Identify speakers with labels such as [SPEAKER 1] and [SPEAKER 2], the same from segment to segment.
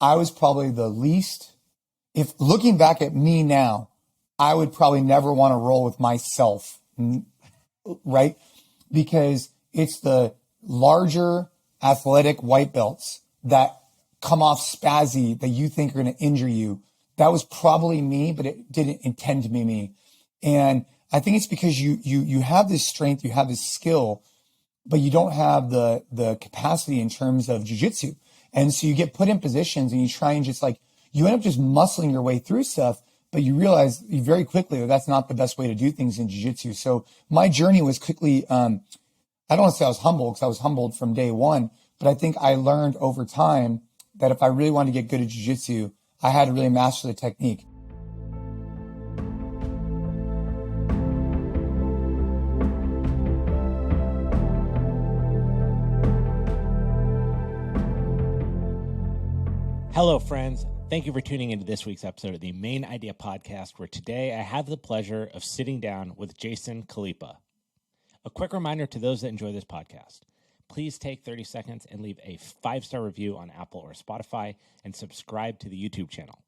[SPEAKER 1] I was probably the least, if looking back at me now, I would probably never want to roll with myself, right? Because it's the larger athletic white belts that come off spazzy that you think are going to injure you. That was probably me, but it didn't intend to be me. And I think it's because you have this strength, you have this skill, but you don't have the capacity in terms of jujitsu. And so you get put in positions and you try and just like, you end up just muscling your way through stuff, but you realize very quickly that that's not the best way to do things in jiu-jitsu. So my journey was quickly, I don't want to say I was humble because I was humbled from day one, but I think I learned over time that if I really wanted to get good at jiu-jitsu, I had to really master the technique.
[SPEAKER 2] Hello, friends. Thank you for tuning into this week's episode of the Main Idea Podcast, where today I have the pleasure of sitting down with Jason Khalipa. A quick reminder to those that enjoy this podcast, please take 30 seconds and leave a 5-star review on Apple or Spotify and subscribe to the YouTube channel.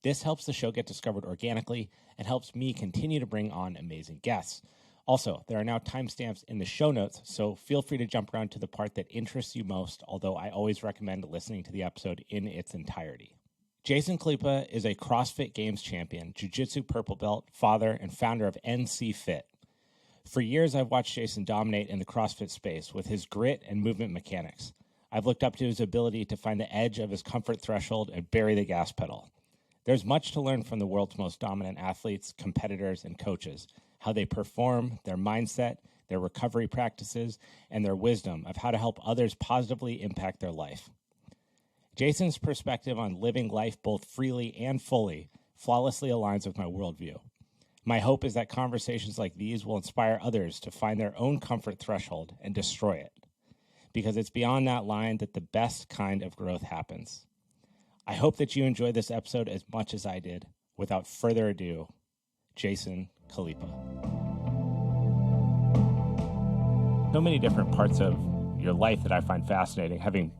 [SPEAKER 2] This helps the show get discovered organically and helps me continue to bring on amazing guests. Also, there are now timestamps in the show notes, so feel free to jump around to the part that interests you most, although I always recommend listening to the episode in its entirety. Jason Khalipa is a CrossFit Games champion, Jiu Jitsu purple belt, father, and founder of NCFit. For years, I've watched Jason dominate in the CrossFit space with his grit and movement mechanics. I've looked up to his ability to find the edge of his comfort threshold and bury the gas pedal. There's much to learn from the world's most dominant athletes, competitors, and coaches, how they perform, their mindset, their recovery practices, and their wisdom of how to help others positively impact their life. Jason's perspective on living life both freely and fully flawlessly aligns with my worldview. My hope is that conversations like these will inspire others to find their own comfort threshold and destroy it, because it's beyond that line that the best kind of growth happens. I hope that you enjoyed this episode as much as I did. Without further ado, Jason Khalipa. So many different parts of your life that I find fascinating, having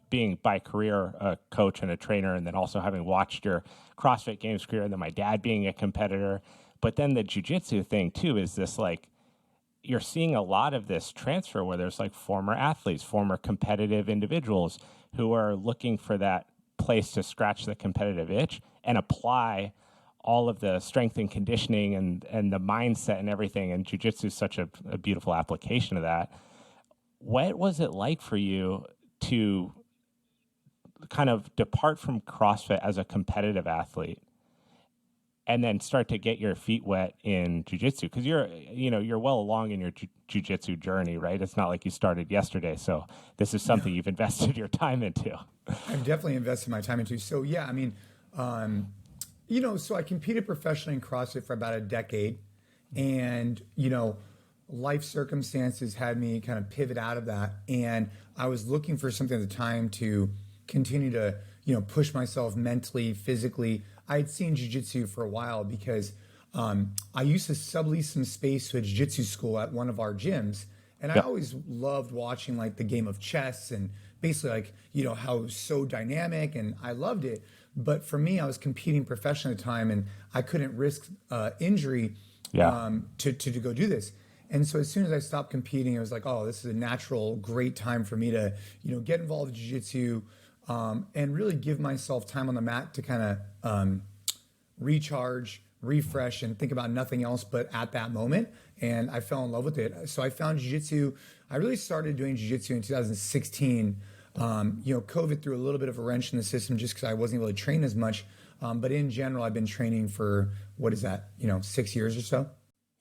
[SPEAKER 2] being by career a coach and a trainer, and then also having watched your CrossFit Games career, and then my dad being a competitor. But then the jiu-jitsu thing too is this, like, you're seeing a lot of this transfer where there's like former athletes, former competitive individuals who are looking for that place to scratch the competitive itch and apply all of the strength and conditioning and the mindset and everything. And jiu-jitsu is such a beautiful application of that. What was it like for you to kind of depart from CrossFit as a competitive athlete and then start to get your feet wet in jiu-jitsu? Because you're well along in your jiu-jitsu journey, right? It's not like you started yesterday. So this is something you've invested your time into.
[SPEAKER 1] I've definitely invested my time into. So yeah, I mean, so I competed professionally in CrossFit for about a decade, and, life circumstances had me kind of pivot out of that. And I was looking for something at the time to continue to, push myself mentally, physically. I had seen jiu-jitsu for a while because I used to sublease some space to a jiu-jitsu school at one of our gyms. And I always loved watching like the game of chess and basically like, how it was so dynamic, and I loved it. But for me, I was competing professionally at the time, and I couldn't risk injury to go do this. And so as soon as I stopped competing, it was like, oh, this is a natural, great time for me to, get involved in jiu-jitsu and really give myself time on the mat to kind of recharge, refresh, and think about nothing else but at that moment. And I fell in love with it. So I found jiu-jitsu. I really started doing jiu-jitsu in 2016. COVID threw a little bit of a wrench in the system just because I wasn't able to train as much. But in general, I've been training for, 6 years or so.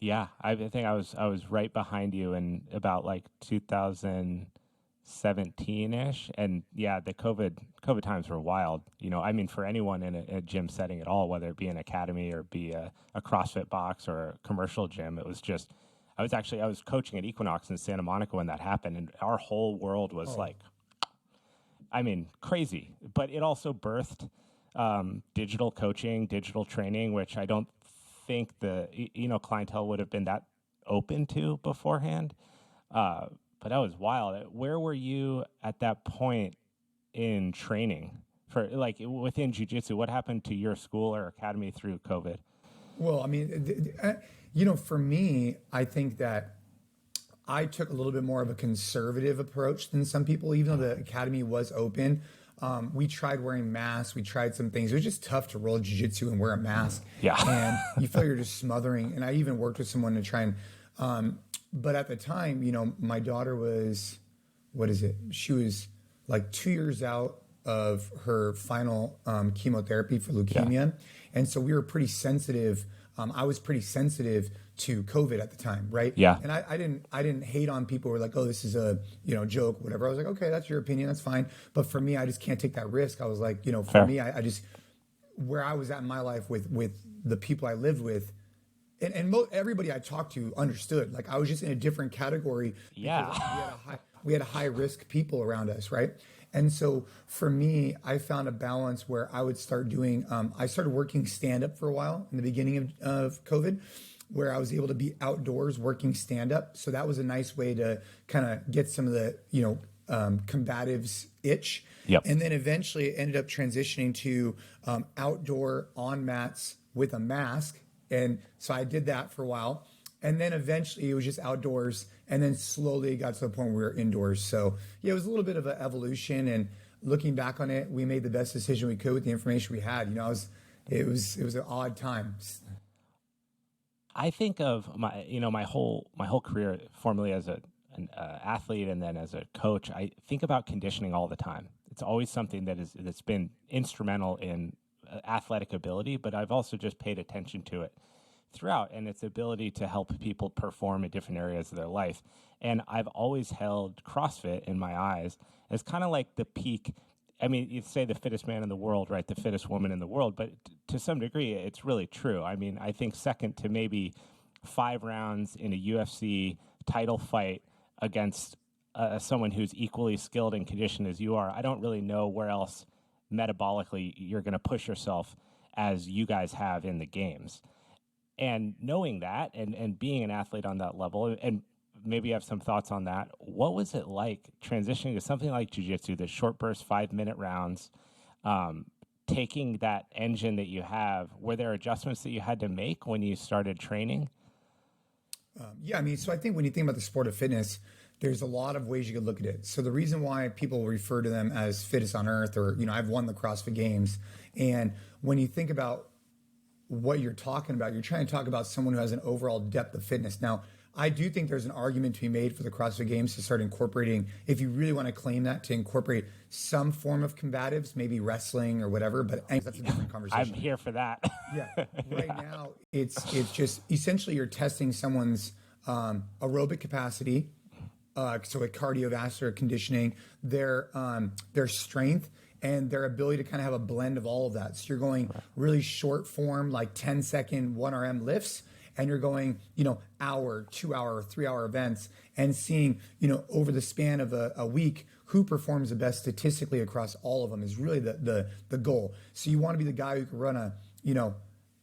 [SPEAKER 2] Yeah, I think I was right behind you in about like 2017-ish. And yeah, the COVID times were wild. For anyone in a gym setting at all, whether it be an academy or be a CrossFit box or a commercial gym, it was just, I was coaching at Equinox in Santa Monica when that happened, and our whole world was crazy. But it also birthed digital coaching, digital training, which I don't think the clientele would have been that open to beforehand. But that was wild. Where were you at that point in training? for like within jiu-jitsu? What happened to your school or academy through COVID?
[SPEAKER 1] Well, I mean, for me, I think that I took a little bit more of a conservative approach than some people, even though the academy was open. We tried wearing masks. We tried some things. It was just tough to roll jiu-jitsu and wear a mask.
[SPEAKER 2] Yeah.
[SPEAKER 1] And you feel you're just smothering. And I even worked with someone to try and, but at the time, my daughter was, she was like 2 years out of her final chemotherapy for leukemia. Yeah. And so we were pretty sensitive. I was pretty sensitive to COVID at the time, right?
[SPEAKER 2] Yeah.
[SPEAKER 1] And I didn't hate on people who were like, oh, this is a joke, whatever. I was like, okay, that's your opinion, that's fine. But for me, I just can't take that risk. I was like, for
[SPEAKER 2] Fair.
[SPEAKER 1] me, I just where I was at in my life with the people I lived with, and everybody I talked to understood. Like I was just in a different category.
[SPEAKER 2] Yeah.
[SPEAKER 1] We had high risk people around us, right? And so for me, I found a balance where I would start doing, I started working stand-up for a while in the beginning of COVID, where I was able to be outdoors working stand-up. So that was a nice way to kind of get some of the, combatives itch.
[SPEAKER 2] Yep.
[SPEAKER 1] And then eventually it ended up transitioning to outdoor on mats with a mask. And so I did that for a while. And then eventually it was just outdoors. And then slowly it got to the point where we were indoors. So yeah, it was a little bit of an evolution. And looking back on it, we made the best decision we could with the information we had. It was an odd time.
[SPEAKER 2] I think of my whole career, formerly as an athlete and then as a coach. I think about conditioning all the time. It's always something that's been instrumental in athletic ability, but I've also just paid attention to it throughout and its ability to help people perform in different areas of their life. And I've always held CrossFit in my eyes as kind of like the peak. I mean, you'd say the fittest man in the world, right? The fittest woman in the world, but to some degree, it's really true. I mean, I think second to maybe 5 rounds in a UFC title fight against someone who's equally skilled and conditioned as you are. I don't really know where else metabolically you're going to push yourself as you guys have in the games. And knowing that and being an athlete on that level, and maybe you have some thoughts on that, what was it like transitioning to something like jiu-jitsu, the short burst 5-minute rounds, taking that engine that you have? Were there adjustments that you had to make when you started training?
[SPEAKER 1] Yeah, I mean, so I think when you think about the sport of fitness, there's a lot of ways you could look at it. So the reason why people refer to them as fittest on earth, or, I've won the CrossFit Games. And when you think about what you're talking about, you're trying to talk about someone who has an overall depth of fitness. Now, I do think there's an argument to be made for the CrossFit Games to start incorporating, if you really want to claim that, to incorporate some form of combatives, maybe wrestling or whatever, but that's a different conversation.
[SPEAKER 2] I'm here for that.
[SPEAKER 1] Yeah. Right now, it's just essentially you're testing someone's aerobic capacity, so a cardiovascular conditioning, their strength, and their ability to kind of have a blend of all of that. So you're going really short form, like 10-second 1RM lifts, and you're going, hour, 2 hour, 3 hour events, and seeing, over the span of a week, who performs the best statistically across all of them is really the goal. So you want to be the guy who can run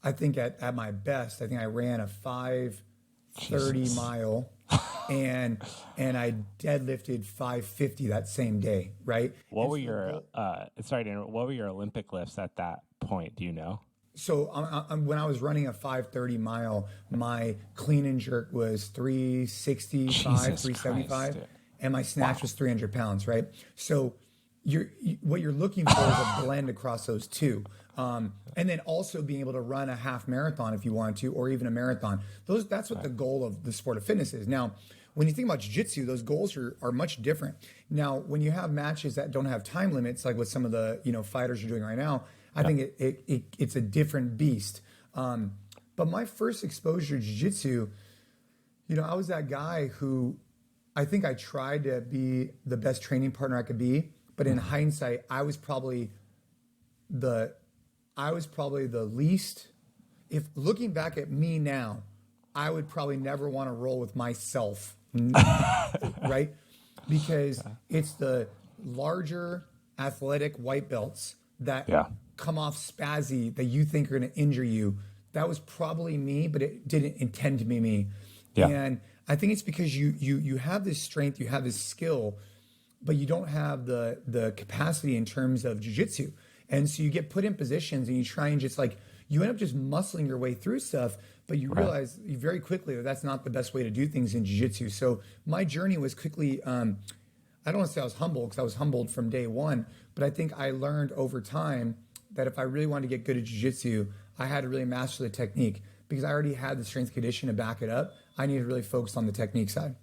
[SPEAKER 1] I think at my best, I think I ran a 5:30 mile and I deadlifted 550 that same day, right?
[SPEAKER 2] What were your what were your Olympic lifts at that point? Do you know?
[SPEAKER 1] So when I was running a 5:30 mile, my clean and jerk was 365, 375, and my snatch was 300 pounds, right? So what you're looking for is a blend across those two. And then also being able to run a half marathon if you want to, or even a marathon. That's what the goal of the sport of fitness is. Now, when you think about jiu-jitsu, those goals are much different. Now, when you have matches that don't have time limits, like what some of the fighters are doing right now, I think it's a different beast. But my first exposure to jiu-jitsu, I was that guy who I think I tried to be the best training partner I could be, but in hindsight, I was probably the least. If looking back at me now, I would probably never want to roll with myself, right? Because it's the larger athletic white belts that come off spazzy that you think are going to injure you. That was probably me, but it didn't intend to be me. Yeah. And I think it's because you have this strength, you have this skill, but you don't have the capacity in terms of jiu-jitsu. And so you get put in positions and you try and just like, you end up just muscling your way through stuff, but you realize very quickly that that's not the best way to do things in jiu-jitsu. So my journey was quickly, I don't want to say I was humble because I was humbled from day one, but I think I learned over time that if I really wanted to get good at jiu-jitsu, I had to really master the technique because I already had the strength condition to back it up. I needed to really focus on the technique side.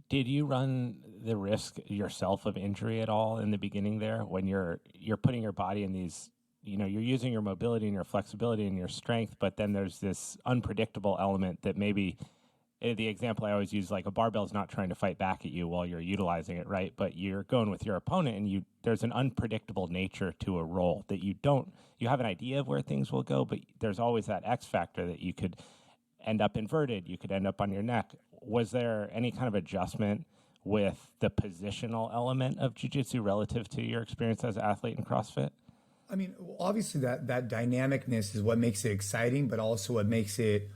[SPEAKER 2] Did you run the risk yourself of injury at all in the beginning there when you're putting your body in these, you're using your mobility and your flexibility and your strength, but then there's this unpredictable element that maybe the example I always use, like a barbell is not trying to fight back at you while you're utilizing it, right? But you're going with your opponent and there's an unpredictable nature to a roll that you have an idea of where things will go, but there's always that X factor that you could end up inverted, you could end up on your neck. Was there any kind of adjustment with the positional element of jiu-jitsu relative to your experience as an athlete in CrossFit?
[SPEAKER 1] I mean, obviously that dynamicness is what makes it exciting, but also what makes it,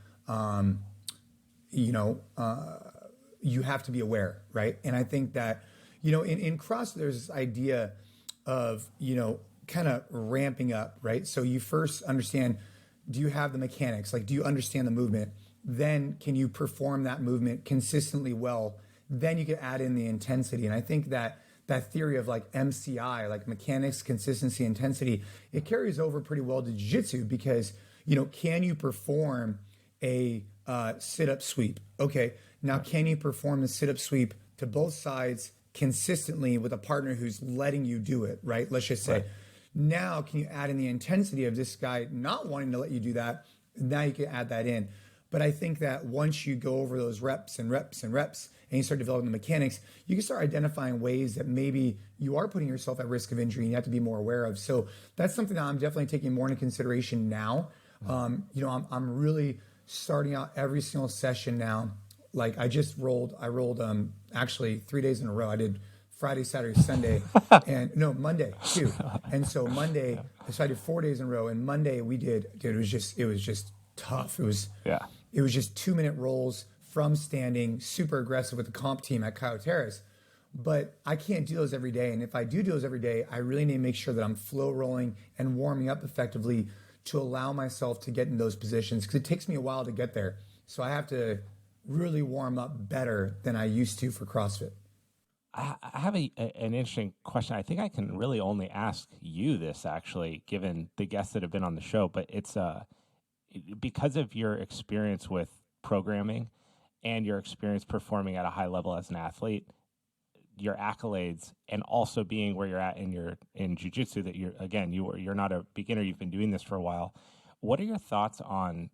[SPEAKER 1] you have to be aware, right? And I think that, in CrossFit, there's this idea of, kind of ramping up, right? So you first understand, do you have the mechanics? Like, do you understand the movement? Then can you perform that movement consistently well? Then you can add in the intensity. And I think that theory of like MCI, like mechanics, consistency, intensity, it carries over pretty well to jiu-jitsu because, can you perform a sit-up sweep? Okay, now can you perform the sit-up sweep to both sides consistently with a partner who's letting you do it, right? Let's just say. Right. Now, can you add in the intensity of this guy not wanting to let you do that? Now you can add that in. But I think that once you go over those reps and reps and reps and you start developing the mechanics, you can start identifying ways that maybe you are putting yourself at risk of injury and you have to be more aware of. So that's something that I'm definitely taking more into consideration now. I'm really starting out every single session now. Like I rolled actually 3 days in a row. I did Friday, Saturday, Sunday, and Monday too. And so Monday, so I did 4 days in a row. And Monday we did, dude, it was just tough. It was just 2-minute rolls from standing, super aggressive with the comp team at Cayo Terrace. But I can't do those every day. And if I do those every day, I really need to make sure that I'm flow rolling and warming up effectively to allow myself to get in those positions because it takes me a while to get there. So I have to really warm up better than I used to for CrossFit.
[SPEAKER 2] I have an interesting question. I think I can really only ask you this, actually, given the guests that have been on the show. But it's because of your experience with programming and your experience performing at a high level as an athlete, your accolades, and also being where you're at in jiu-jitsu, that you're not a beginner. You've been doing this for a while. What are your thoughts on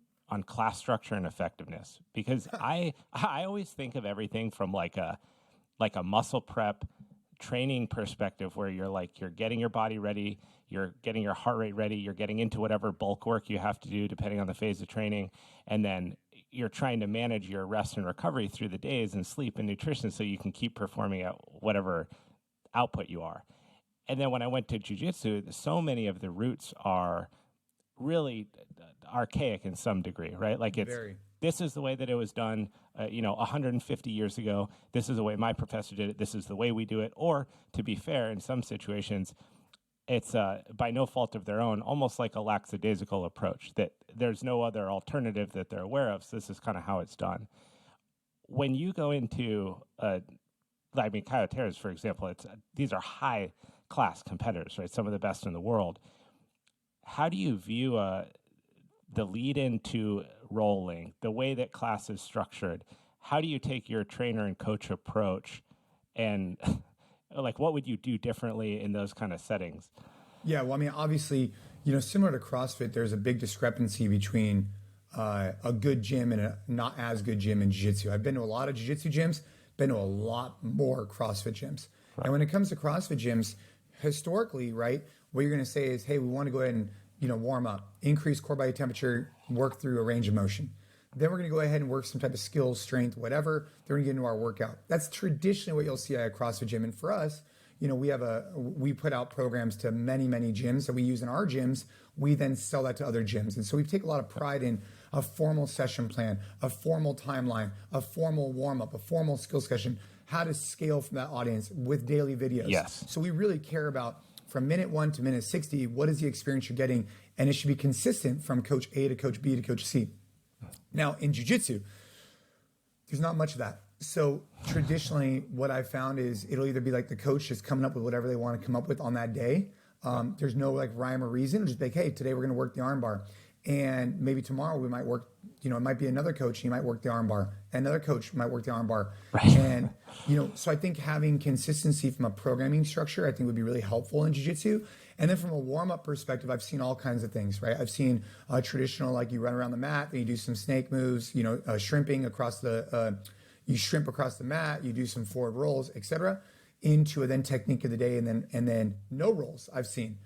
[SPEAKER 2] class structure and effectiveness? Because I always think of everything from like a muscle prep training perspective where you're getting your body ready, you're getting your heart rate ready, you're getting into whatever bulk work you have to do depending on the phase of training, and then you're trying to manage your rest and recovery through the days and sleep and nutrition so you can keep performing at whatever output you are. And then when I went to jiu-jitsu, so many of the roots are really archaic in some degree, right? Like this is the way that it was done, 150 years ago. This is the way my professor did it. This is the way we do it. Or, to be fair, in some situations, it's by no fault of their own, almost like a lackadaisical approach, that there's no other alternative that they're aware of, so this is kind of how it's done. When you go into, Cayo Terrace, for example, these are high-class competitors, right? Some of the best in the world. How do you view the lead into rolling, the way that class is structured? How do you take your trainer and coach approach, and what would you do differently in those kind of settings?
[SPEAKER 1] Yeah, well, I mean, obviously, similar to CrossFit, there's a big discrepancy between a good gym and a not as good gym in jiu-jitsu. I've been to a lot of jiu-jitsu gyms, been to a lot more CrossFit gyms. Right. And when it comes to CrossFit gyms, historically, right, what you're going to say is, hey, we want to go ahead and warm up, increase core body temperature, work through a range of motion. Then we're going to go ahead and work some type of skill, strength, whatever. Then we're going to get into our workout. That's traditionally what you'll see at a CrossFit gym. And for us, we put out programs to many, many gyms that we use in our gyms. We then sell that to other gyms. And so we take a lot of pride in a formal session plan, a formal timeline, a formal warm-up, a formal skill session, how to scale from that audience with daily videos.
[SPEAKER 2] Yes.
[SPEAKER 1] So we really care about from minute 1 to minute 60, what is the experience you're getting? And it should be consistent from coach A to coach B to coach C. Now, in jiu-jitsu, there's not much of that. So traditionally, what I found is it'll either be like the coach just coming up with whatever they want to come up with on that day. There's no like rhyme or reason. It'll just be like, hey, today we're going to work the arm bar. And maybe tomorrow we might work, it might be another coach, he might work the arm bar. Another coach might work the arm bar.
[SPEAKER 2] Right.
[SPEAKER 1] And, so I think having consistency from a programming structure, I think would be really helpful in jiu-jitsu. And then from a warm-up perspective, I've seen all kinds of things, right? I've seen traditional, like you run around the mat, then you do some snake moves, shrimping across you shrimp across the mat, you do some forward rolls, etc., into a then technique of the day, and then no rolls. I've seen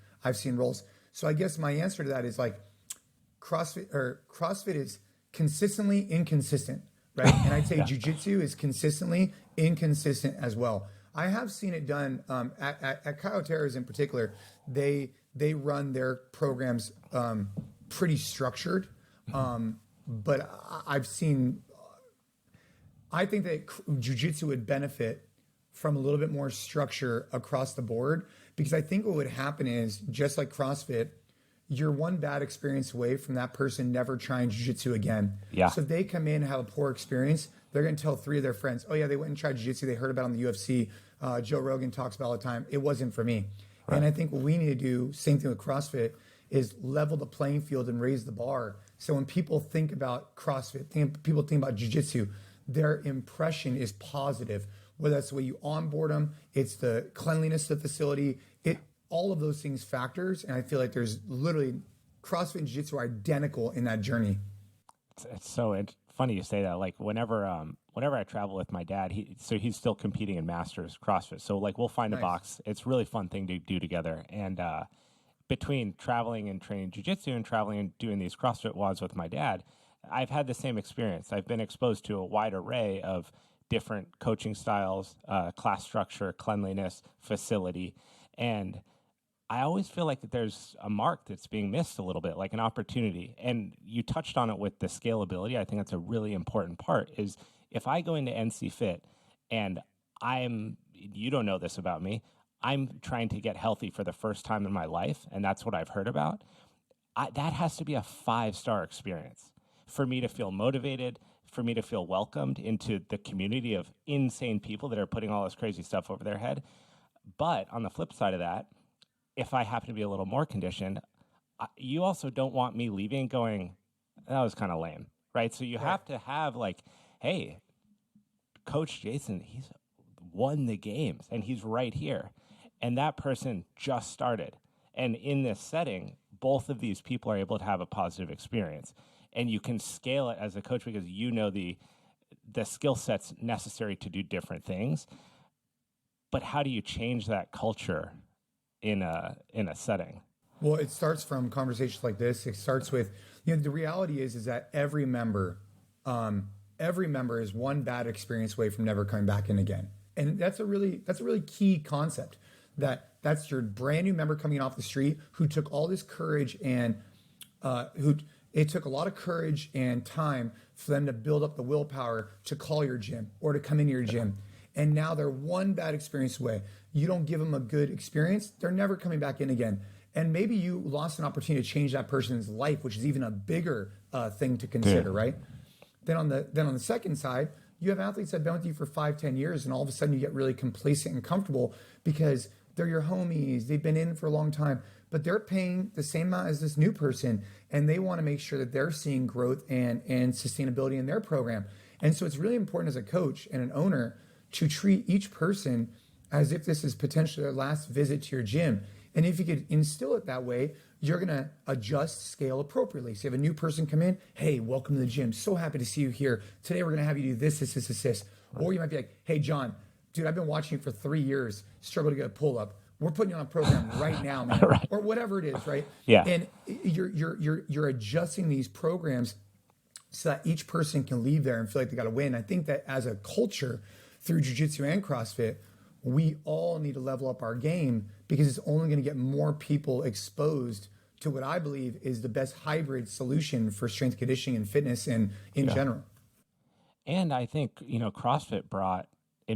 [SPEAKER 1] rolls. So I guess my answer to that is like CrossFit is consistently inconsistent, right? And I'd say jiu-jitsu is consistently inconsistent as well. I have seen it done at Coyoteras in particular. They run their programs pretty structured, but I think that jiu-jitsu would benefit from a little bit more structure across the board, because I think what would happen is, just like CrossFit, you're one bad experience away from that person never trying jiu-jitsu again.
[SPEAKER 2] Yeah.
[SPEAKER 1] So if they come in and have a poor experience, they're going to tell 3 of their friends, oh yeah, they went and tried jiu-jitsu, they heard about it on the UFC, Joe Rogan talks about it all the time, it wasn't for me. Right. And I think what we need to do, same thing with CrossFit, is level the playing field and raise the bar. So when people think about CrossFit, people think about jiu-jitsu, their impression is positive. Whether that's the way you onboard them, it's the cleanliness of the facility, all of those things factors. And I feel like there's literally CrossFit and jiu-jitsu are identical in that journey.
[SPEAKER 2] It's so funny you say that. Like whenever I travel with my dad, he's still competing in Masters CrossFit. So like we'll find a box. It's a really fun thing to do together. And between traveling and training jiu-jitsu and traveling and doing these CrossFit WODs with my dad, I've had the same experience. I've been exposed to a wide array of different coaching styles, class structure, cleanliness, facility. And I always feel like that there's a mark that's being missed a little bit, like an opportunity. And you touched on it with the scalability. I think that's a really important part, is if I go into NCFit and you don't know this about me, I'm trying to get healthy for the first time in my life, and that's what I've heard about, that has to be a 5-star experience for me to feel motivated, for me to feel welcomed into the community of insane people that are putting all this crazy stuff over their head. But on the flip side of that, if I happen to be a little more conditioned, you also don't want me leaving going, that was kind of lame, right? So you have to have like, hey, Coach Jason, he's won the games and he's right here. And that person just started. And in this setting, both of these people are able to have a positive experience. And you can scale it as a coach because you know the skill sets necessary to do different things. But how do you change that culture in a setting?
[SPEAKER 1] Well, it starts from conversations like this. It starts with, the reality is that every member is one bad experience away from never coming back in again. And that's a really key concept. That's your brand new member coming off the street who took all this courage and it took a lot of courage and time for them to build up the willpower to call your gym or to come into your gym. And now they're one bad experience away. You don't give them a good experience, they're never coming back in again. And maybe you lost an opportunity to change that person's life, which is even a bigger thing to consider, right? Then on the second side, you have athletes that have been with you for 5-10 years, and all of a sudden you get really complacent and comfortable because they're your homies, they've been in for a long time, but they're paying the same amount as this new person, and they want to make sure that they're seeing growth and sustainability in their program. And so it's really important as a coach and an owner to treat each person as if this is potentially their last visit to your gym. And if you could instill it that way, you're going to adjust scale appropriately. So you have a new person come in, hey, welcome to the gym. So happy to see you here. Today we're going to have you do this. Right. Or you might be like, hey, John, dude, I've been watching you for 3 years, struggle to get a pull-up. We're putting you on a program right now, man. Right. Or whatever it is, right?
[SPEAKER 2] Yeah.
[SPEAKER 1] And you're adjusting these programs so that each person can leave there and feel like they got to win. I think that as a culture, through jiu-jitsu and CrossFit, we all need to level up our game because it's only going to get more people exposed to what I believe is the best hybrid solution for strength conditioning and fitness and in general.
[SPEAKER 2] And I think, CrossFit brought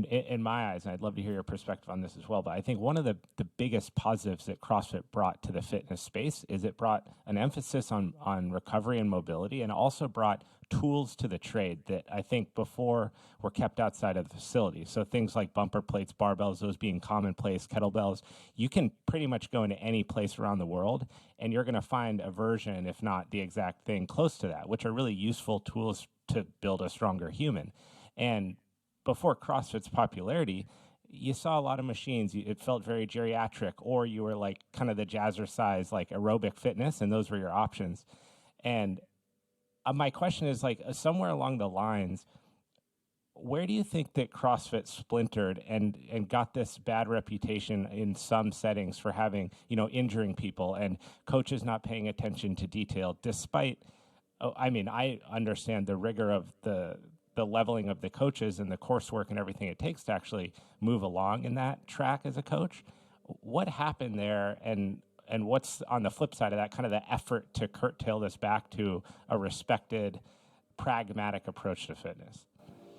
[SPEAKER 2] in my eyes, and I'd love to hear your perspective on this as well, but I think one of the biggest positives that CrossFit brought to the fitness space is it brought an emphasis on recovery and mobility, and also brought tools to the trade that I think before were kept outside of the facility. So things like bumper plates, barbells, those being commonplace, kettlebells, you can pretty much go into any place around the world and you're going to find a version, if not the exact thing, close to that, which are really useful tools to build a stronger human. And before CrossFit's popularity, you saw a lot of machines. It felt very geriatric, or you were like kind of the jazzercise, like aerobic fitness, and those were your options. And my question is, like, somewhere along the lines, where do you think that CrossFit splintered and got this bad reputation in some settings for having, injuring people and coaches not paying attention to detail, despite, I understand the rigor of the leveling of the coaches and the coursework and everything it takes to actually move along in that track as a coach. What happened there, and what's on the flip side of that, kind of the effort to curtail this back to a respected, pragmatic approach to fitness?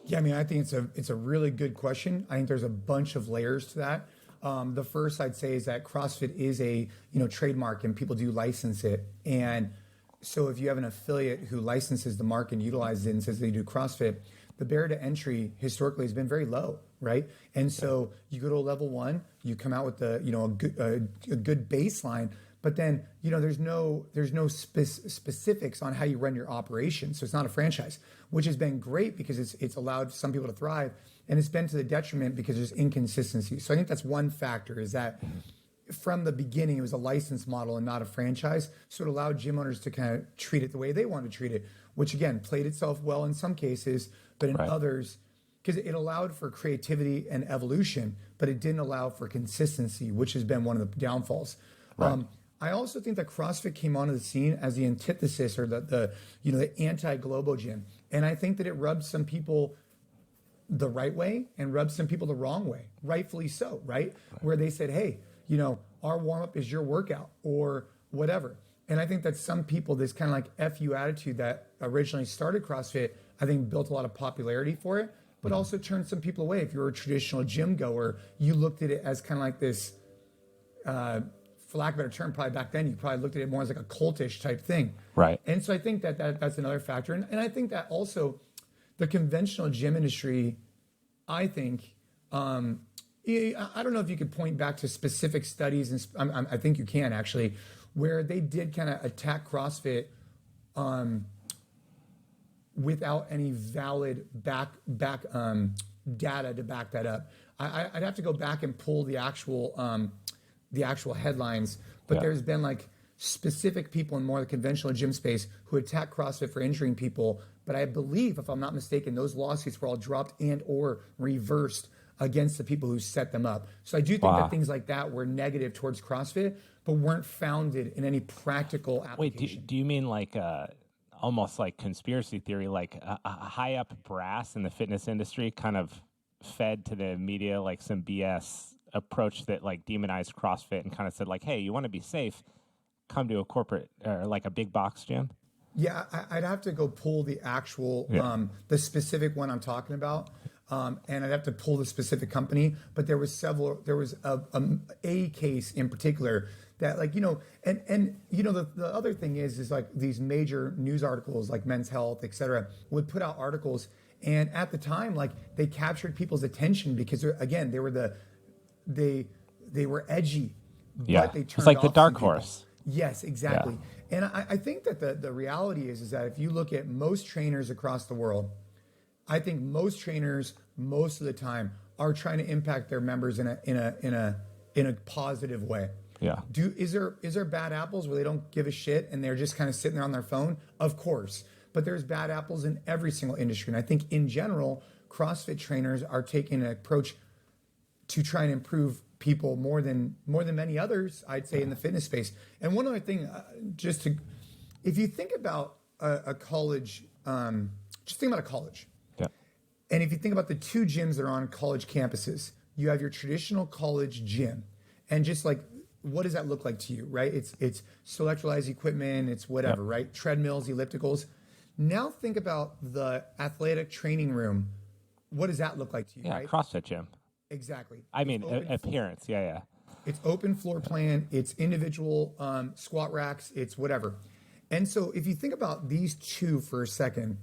[SPEAKER 1] Yeah, I mean, I think it's a really good question. I think there's a bunch of layers to that. The first I'd say is that CrossFit is a trademark, and people do license it. And so if you have an affiliate who licenses the mark and utilizes it and says they do CrossFit, the barrier to entry historically has been very low, right? And so you go to a level 1, you come out with a good baseline, but then there's no specifics on how you run your operation. So it's not a franchise, which has been great because it's allowed some people to thrive, and it's been to the detriment because there's inconsistency. So I think that's one factor, is that from the beginning, it was a license model and not a franchise. So it allowed gym owners to kind of treat it the way they wanted to treat it, which again, played itself well in some cases, but in others, because it allowed for creativity and evolution, but it didn't allow for consistency, which has been one of the downfalls. Right. I also think that CrossFit came onto the scene as the antithesis, or the anti-Globo gym. And I think that it rubbed some people the right way and rubbed some people the wrong way, rightfully so, right? Where they said, hey, our warm-up is your workout or whatever. And I think that some people, this kind of like F you attitude that originally started CrossFit, I think built a lot of popularity for it, but also turned some people away. If you're a traditional gym goer, you looked at it as kind of like this, for lack of a better term, probably back then, you probably looked at it more as like a cultish type thing. Right. And so I think that's another factor. And I think that also the conventional gym industry, I think, I don't know if you could point back to specific studies, and I think you can actually, where they did kind of attack CrossFit without any valid back data to back that up. I'd have to go back and pull the actual headlines, but there's been like specific people in more of the conventional gym space who attack CrossFit for injuring people. But I believe, if I'm not mistaken, those lawsuits were all dropped and or reversed against the people who set them up. So I do think that things like that were negative towards CrossFit, but weren't founded in any practical application.
[SPEAKER 2] Wait, do you mean like almost like conspiracy theory, like a high up brass in the fitness industry kind of fed to the media like some BS approach that like demonized CrossFit and kind of said like, hey, you want to be safe, come to a corporate or like a big box gym?
[SPEAKER 1] Yeah, I'd have to go pull the actual, the specific one I'm talking about. And I'd have to pull the specific company, but there was a case in particular that the other thing is like these major news articles like Men's Health, et cetera, would put out articles. And at the time, like they captured people's attention because again, they were edgy, but they turned
[SPEAKER 2] it's like
[SPEAKER 1] off
[SPEAKER 2] the dark
[SPEAKER 1] some people.
[SPEAKER 2] horse.
[SPEAKER 1] Yes, exactly. Yeah. And I think that the reality is that if you look at most trainers across the world, I think most trainers, most of the time, are trying to impact their members in a positive way. Yeah. Is there bad apples where they don't give a shit and they're just kind of sitting there on their phone? Of course. But there's bad apples in every single industry. And I think in general, CrossFit trainers are taking an approach to try and improve people more than many others, I'd say, in the fitness space. And one other thing, if you think about a college, just think about a college. And if you think about the two gyms that are on college campuses, you have your traditional college gym, and just like, what does that look like to you, right? It's electrolyzed equipment, it's whatever, right? Treadmills, ellipticals. Now think about the athletic training room what does that look like to you,
[SPEAKER 2] Yeah,
[SPEAKER 1] right?
[SPEAKER 2] CrossFit gym.
[SPEAKER 1] Exactly.
[SPEAKER 2] I mean, appearance. Yeah.
[SPEAKER 1] It's open floor plan. It's individual squat racks. It's whatever. And so if you think about these two for a second,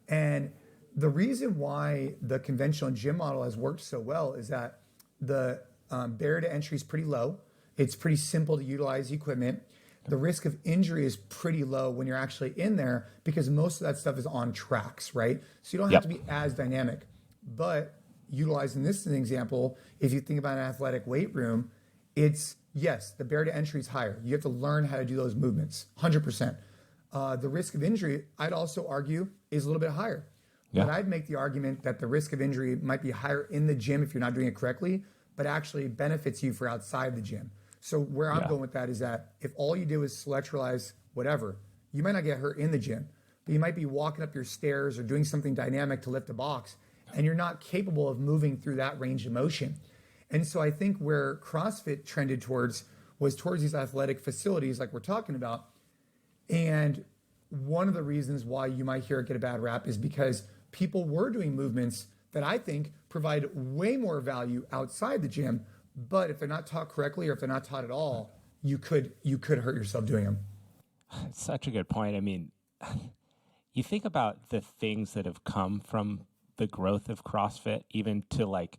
[SPEAKER 1] and the reason why the conventional gym model has worked so well is that the barrier to entry is pretty low. It's pretty simple to utilize the equipment. The risk of injury is pretty low when you're actually in there because most of that stuff is on tracks, right? So you don't have to be as dynamic. But utilizing this as an example, if you think about an athletic weight room, it's, yes, the barrier to entry is higher. You have to learn how to do those movements, 100%. The risk of injury, I'd also argue, is a little bit higher.
[SPEAKER 2] Yeah.
[SPEAKER 1] But I'd make the argument that the risk of injury might be higher in the gym if you're not doing it correctly, but actually benefits you for outside the gym. So where I'm going with that is that if all you do is selectualize whatever, you might not get hurt in the gym, but you might be walking up your stairs or doing something dynamic to lift a box, and you're not capable of moving through that range of motion. And so I think where CrossFit trended towards was towards these athletic facilities like we're talking about. And one of the reasons why you might hear it get a bad rap is because people were doing movements that I think provide way more value outside the gym. But if they're not taught correctly or if they're not taught at all, you could hurt yourself doing them.
[SPEAKER 2] It's such a good point. I mean, you think about the things that have come from the growth of CrossFit, even to like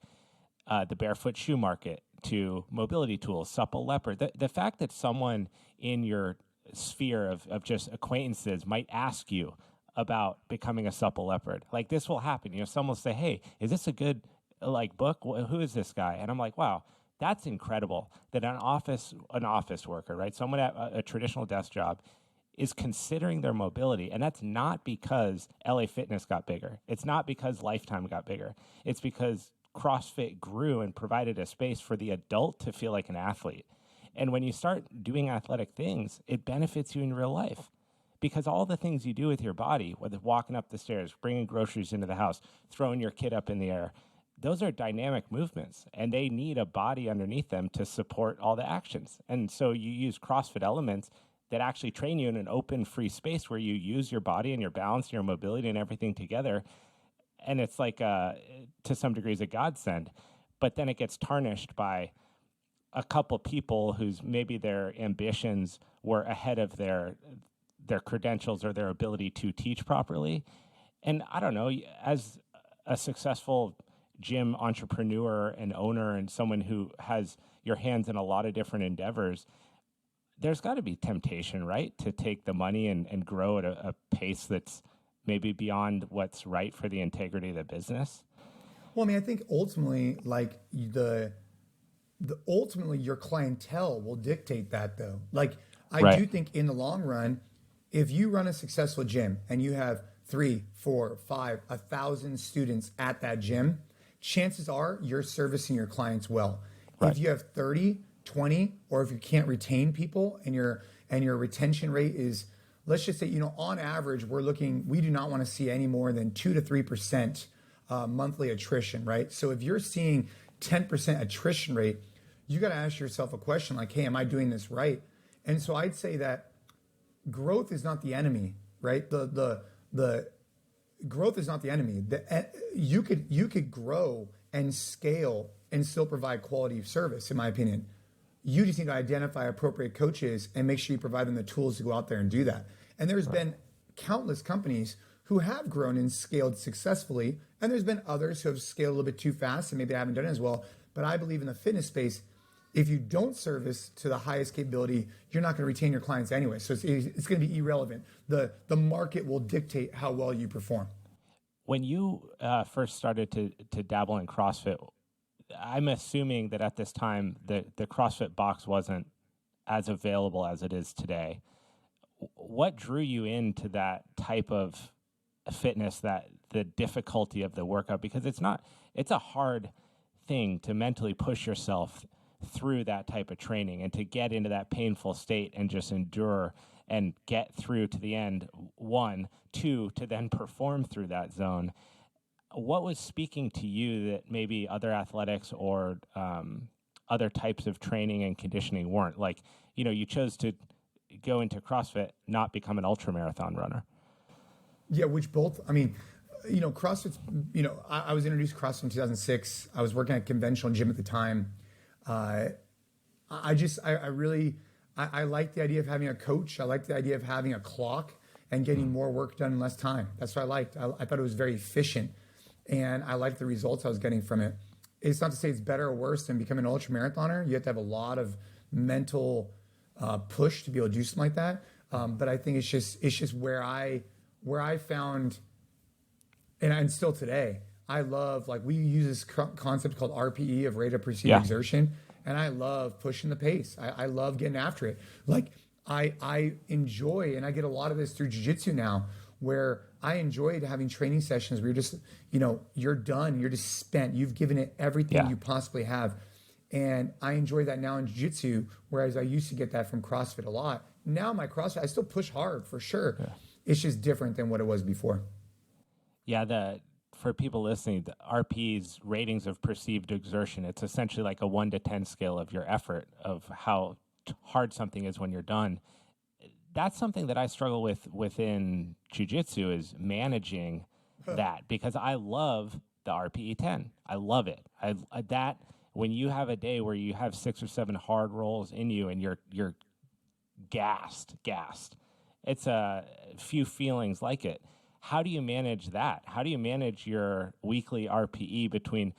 [SPEAKER 2] the barefoot shoe market, to mobility tools, supple leopard. The fact that someone in your sphere of just acquaintances might ask you about becoming a supple leopard, like this will happen. You know, someone will say, "Hey, is this a good book? Who is this guy?" And I'm like, "Wow, that's incredible that an office worker, right? Someone at a traditional desk job is considering their mobility." And that's not because LA Fitness got bigger. It's not because Lifetime got bigger. It's because CrossFit grew and provided a space for the adult to feel like an athlete. And when you start doing athletic things, it benefits you in real life. Because all the things you do with your body, whether walking up the stairs, bringing groceries into the house, throwing your kid up in the air, those are dynamic movements, and they need a body underneath them to support all the actions. And so you use CrossFit elements that actually train you in an open, free space where you use your body and your balance and your mobility and everything together. And it's like, to some degrees, a godsend. But then it gets tarnished by a couple people whose maybe their ambitions were ahead of their credentials or their ability to teach properly. And I don't know, as a successful gym entrepreneur and owner and someone who has your hands in a lot of different endeavors, there's got to be temptation, right, to take the money and grow at a pace that's maybe beyond what's right for the integrity of the business.
[SPEAKER 1] Well, I mean, I think ultimately, like ultimately your clientele will dictate that, though. Like, I do think in the long run, if you run a successful gym and you have 3, 4, 5, 1,000 students at that gym, chances are you're servicing your clients well. Right. If you have 30, 20, or if you can't retain people and your retention rate is, let's just say, on average, we do not want to see any more than 2 to 3% monthly attrition, right? So if you're seeing 10% attrition rate, you got to ask yourself a question like, hey, am I doing this right? And so I'd say that growth is not the enemy, right? The growth is not the enemy. You could grow and scale and still provide quality of service, in my opinion. You just need to identify appropriate coaches and make sure you provide them the tools to go out there and do that. And there's been countless companies who have grown and scaled successfully, and there's been others who have scaled a little bit too fast and maybe haven't done it as well. But I believe in the fitness space, if you don't service to the highest capability, you're not going to retain your clients anyway. So it's going to be irrelevant. The market will dictate how well you perform.
[SPEAKER 2] When you first started to dabble in CrossFit, I'm assuming that at this time the CrossFit box wasn't as available as it is today. What drew you into that type of fitness, that the difficulty of the workout? Because it's a hard thing to mentally push yourself through that type of training and to get into that painful state and just endure and get through to the end. 1, 2, to then perform through that zone. What was speaking to you that maybe other athletics or other types of training and conditioning weren't? Like, you chose to go into CrossFit, not become an ultramarathon runner.
[SPEAKER 1] Yeah, which both, I mean, CrossFit's, I was introduced to CrossFit in 2006. I was working at a conventional gym at the time. I like the idea of having a coach. I like the idea of having a clock and getting more work done in less time. That's what I liked. I thought it was very efficient, and I liked the results I was getting from it. It's not to say it's better or worse than becoming an ultra marathoner. You have to have a lot of mental push to be able to do something like that. But I think it's just where I found, and still today, I love, like, we use this concept called RPE, of rate of perceived exertion. And I love pushing the pace. I love getting after it. Like, I enjoy, and I get a lot of this through jiu-jitsu now, where I enjoyed having training sessions where you're just, you're done. You're just spent. You've given it everything you possibly have. And I enjoy that now in jiu-jitsu, whereas I used to get that from CrossFit a lot. Now my CrossFit, I still push hard for sure. Yeah. It's just different than what it was before.
[SPEAKER 2] Yeah, for people listening, the RP's ratings of perceived exertion, it's essentially like a 1 to 10 scale of your effort, of how hard something is when you're done. That's something that I struggle with within jiu-jitsu, is managing that, because I love the RPE 10. I love it. That when you have a day where you have 6 or 7 hard rolls in you and you're gassed, it's a few feelings like it. How do you manage that? How do you manage your weekly RPE between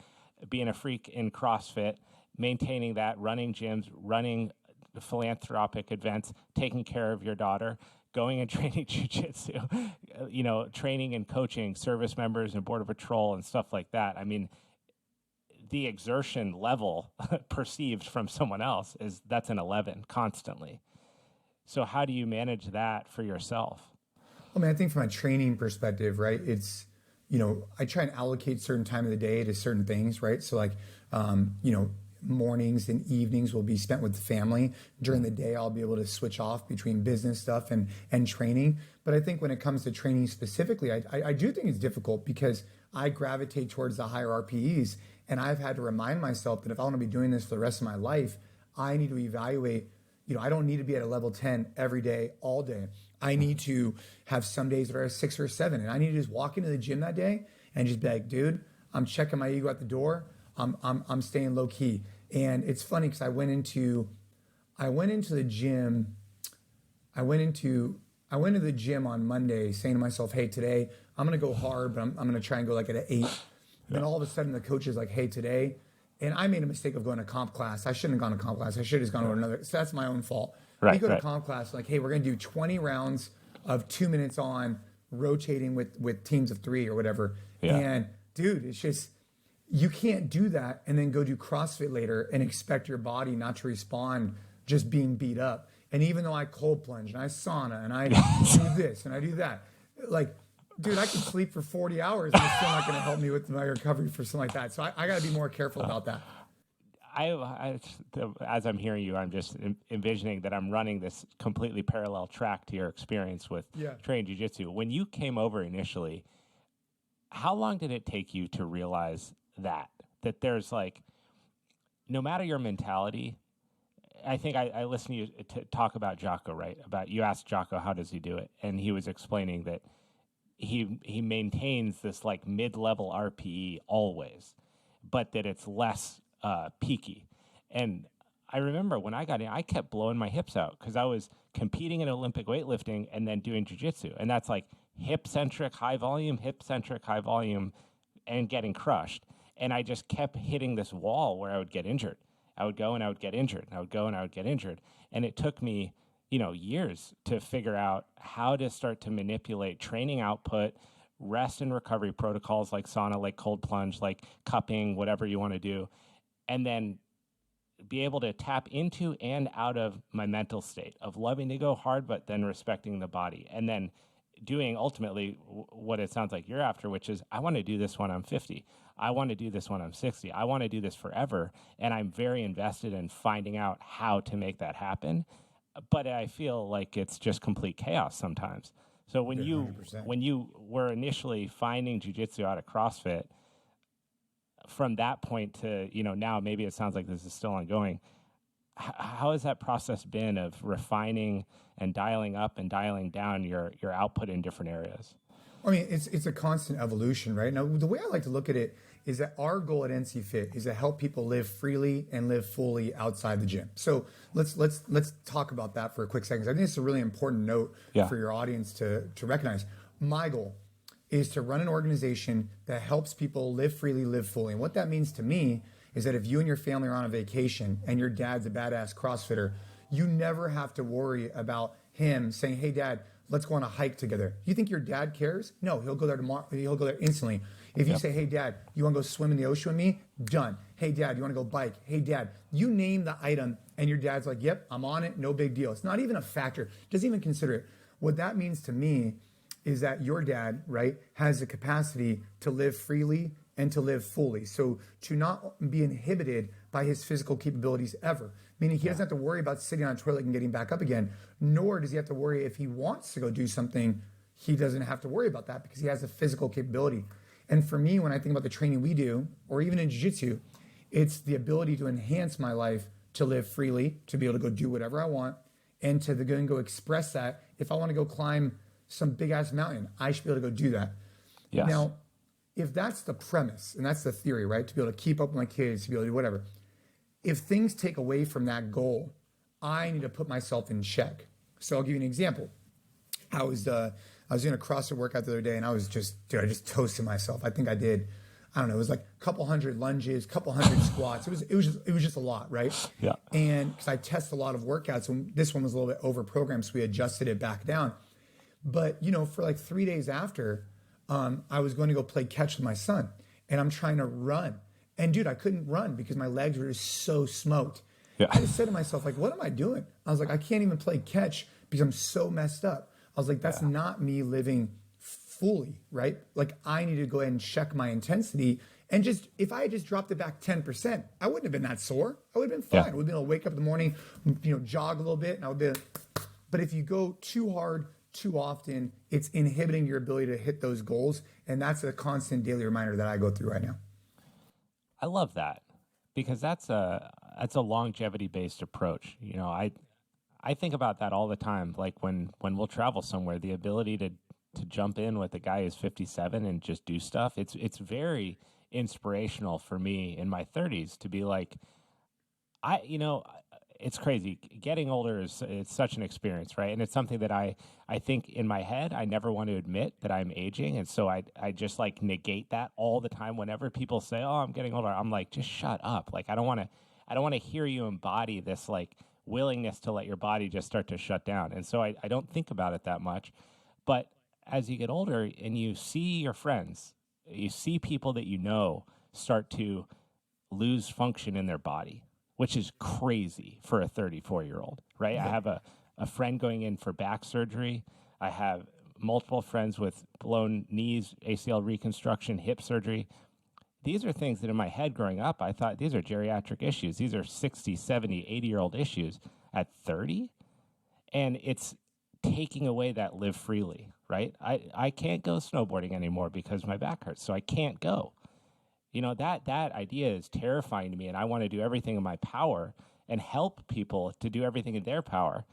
[SPEAKER 2] being a freak in CrossFit, maintaining that, running gyms, running philanthropic events, taking care of your daughter, going and training jiu-jitsu, training and coaching service members and Border Patrol and stuff like that? I mean, the exertion level perceived from someone else that's an 11 constantly. So how do you manage that for yourself?
[SPEAKER 1] I mean, I think from a training perspective, right, it's, I try and allocate certain time of the day to certain things, right? So like, mornings and evenings will be spent with the family. During the day, I'll be able to switch off between business stuff and training. But I think when it comes to training specifically, I do think it's difficult, because I gravitate towards the higher RPEs, and I've had to remind myself that if I want to be doing this for the rest of my life, I need to evaluate, I don't need to be at a level 10 every day, all day. I need to have some days that are a 6 or 7, and I need to just walk into the gym that day and just be like, dude, I'm checking my ego at the door. I'm staying low key. And it's funny, because I went into the gym. I went into the gym on Monday saying to myself, hey, today I'm going to go hard, but I'm going to try and go like at an 8. Then all of a sudden the coach is like, hey, today, and I made a mistake of going to comp class. I shouldn't have gone to comp class. I should have just gone to another. So that's my own fault.
[SPEAKER 2] Right,
[SPEAKER 1] we go to comp class, like, hey, we're going to do 20 rounds of 2 minutes on, rotating with teams of 3 or whatever. Yeah. And dude, it's just, you can't do that and then go do CrossFit later and expect your body not to respond just being beat up. And even though I cold plunge and I sauna and I do this and I do that, like, dude, I can sleep for 40 hours and it's still not going to help me with my recovery for something like that. So I got to be more careful about that.
[SPEAKER 2] As I'm hearing you, I'm just envisioning that I'm running this completely parallel track to your experience with training jiu-jitsu. When you came over initially, how long did it take you to realize that there's, like, no matter your mentality? I think I listened to you to talk about Jocko, right? You asked Jocko, how does he do it? And he was explaining that he maintains this, like, mid-level RPE always, but that it's less peaky. And I remember when I got in, I kept blowing my hips out, because I was competing in Olympic weightlifting and then doing jiu-jitsu. And that's like hip-centric, high volume, and getting crushed. And I just kept hitting this wall where I would get injured. I would go and I would get injured. And I would go and I would get injured. And it took me, years to figure out how to start to manipulate training output, rest and recovery protocols like sauna, like cold plunge, like cupping, whatever you want to do, and then be able to tap into and out of my mental state of loving to go hard, but then respecting the body, and then doing ultimately what it sounds like you're after, which is, I want to do this when I'm 50. I want to do this when I'm 60. I want to do this forever. And I'm very invested in finding out how to make that happen. But I feel like it's just complete chaos sometimes. So when
[SPEAKER 1] 100%.
[SPEAKER 2] when you were initially finding jiu-jitsu out of CrossFit, from that point to, now maybe it sounds like this is still ongoing, how has that process been of refining and dialing up and dialing down your output in different areas?
[SPEAKER 1] I mean, it's a constant evolution, right? Now, the way I like to look at it is that our goal at NCFit is to help people live freely and live fully outside the gym. So let's talk about that for a quick second. I think it's a really important note for your audience to recognize. My goal is to run an organization that helps people live freely, live fully. And what that means to me is that if you and your family are on a vacation and your dad's a badass CrossFitter, you never have to worry about him saying, hey, Dad, let's go on a hike together. You think your dad cares? No, he'll go there tomorrow. He'll go there instantly. If you say, hey, Dad, you want to go swim in the ocean with me? Done. Hey, Dad, you want to go bike? Hey, Dad, you name the item and your dad's like, yep, I'm on it. No big deal. It's not even a factor. Doesn't even consider it. What that means to me is that your dad, right, has the capacity to live freely and to live fully. So to not be inhibited by his physical capabilities ever, meaning he doesn't have to worry about sitting on a toilet and getting back up again, nor does he have to worry if he wants to go do something, he doesn't have to worry about that because he has the physical capability. And for me, when I think about the training we do, or even in Jiu Jitsu, it's the ability to enhance my life, to live freely, to be able to go do whatever I want, and to go and go express that. If I want to go climb some big ass mountain, I should be able to go do that.
[SPEAKER 2] Yes.
[SPEAKER 1] Now, if that's the premise and that's the theory, right? To be able to keep up with my kids, to be able to do whatever. If things take away from that goal, I need to put myself in check. So I'll give you an example. I was doing a CrossFit workout the other day and I just toasted myself. I think I did, I don't know, it was like a couple hundred lunges, couple hundred squats. It was just a lot, right?
[SPEAKER 2] Yeah.
[SPEAKER 1] And because I test a lot of workouts, and this one was a little bit over programmed, so we adjusted it back down. But for like 3 days after, I was going to go play catch with my son, and I'm trying to run. And dude, I couldn't run because my legs were just so smoked.
[SPEAKER 2] Yeah.
[SPEAKER 1] I just said to myself, like, what am I doing? I was like, I can't even play catch because I'm so messed up. I was like, that's not me living fully, right? Like, I need to go ahead and check my intensity. And if I had just dropped it back 10%, I wouldn't have been that sore. I would have been fine. I would have been able to wake up in the morning, jog a little bit, and I would be. But if you go too hard, too often, it's inhibiting your ability to hit those goals. And that's a constant daily reminder that I go through right now.
[SPEAKER 2] I love that because that's a longevity based approach. I think about that all the time. Like when we'll travel somewhere, the ability to jump in with a guy who's 57 and just do stuff. It's very inspirational for me in my 30s to be like, it's crazy. Getting older it's such an experience, right? And it's something that I think in my head, I never want to admit that I'm aging. And so I just like negate that all the time. Whenever people say, oh, I'm getting older, I'm like, just shut up. Like, I don't want to hear you embody this like willingness to let your body just start to shut down. And so I don't think about it that much. But as you get older and you see your friends, you see people that start to lose function in their body, which is crazy for a 34-year-old, right? Yeah. I have a friend going in for back surgery. I have multiple friends with blown knees, ACL reconstruction, hip surgery. These are things that in my head growing up, I thought these are geriatric issues. These are 60, 70, 80-year-old issues at 30. And it's taking away that live freely, right? I can't go snowboarding anymore because my back hurts, so I can't go. That idea is terrifying to me, and I want to do everything in my power and help people to do everything in their power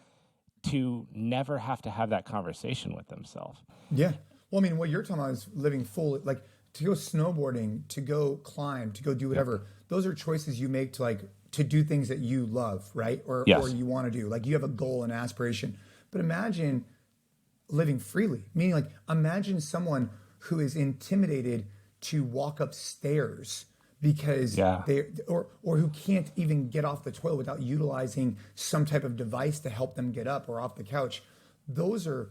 [SPEAKER 2] to never have to have that conversation with themselves.
[SPEAKER 1] Yeah. Well, I mean, what you're talking about is living full, like to go snowboarding, to go climb, to go do whatever. Yep. Those are choices you make to do things that you love, right? Or you want to do. Like, you have a goal and aspiration. But imagine living freely, meaning like imagine someone who is intimidated to walk upstairs because or who can't even get off the toilet without utilizing some type of device to help them get up or off the couch. Those are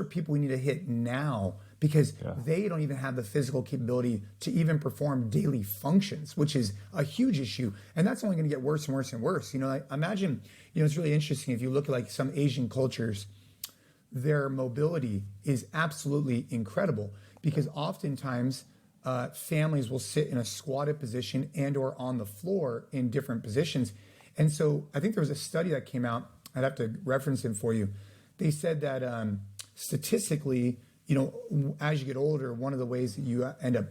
[SPEAKER 1] people we need to hit now because they don't even have the physical capability to even perform daily functions, which is a huge issue. And that's only going to get worse and worse and worse. Imagine, it's really interesting if you look at like some Asian cultures, their mobility is absolutely incredible because oftentimes families will sit in a squatted position and or on the floor in different positions. And so I think there was a study that came out, I'd have to reference it for you. They said that statistically, as you get older, one of the ways that you end up,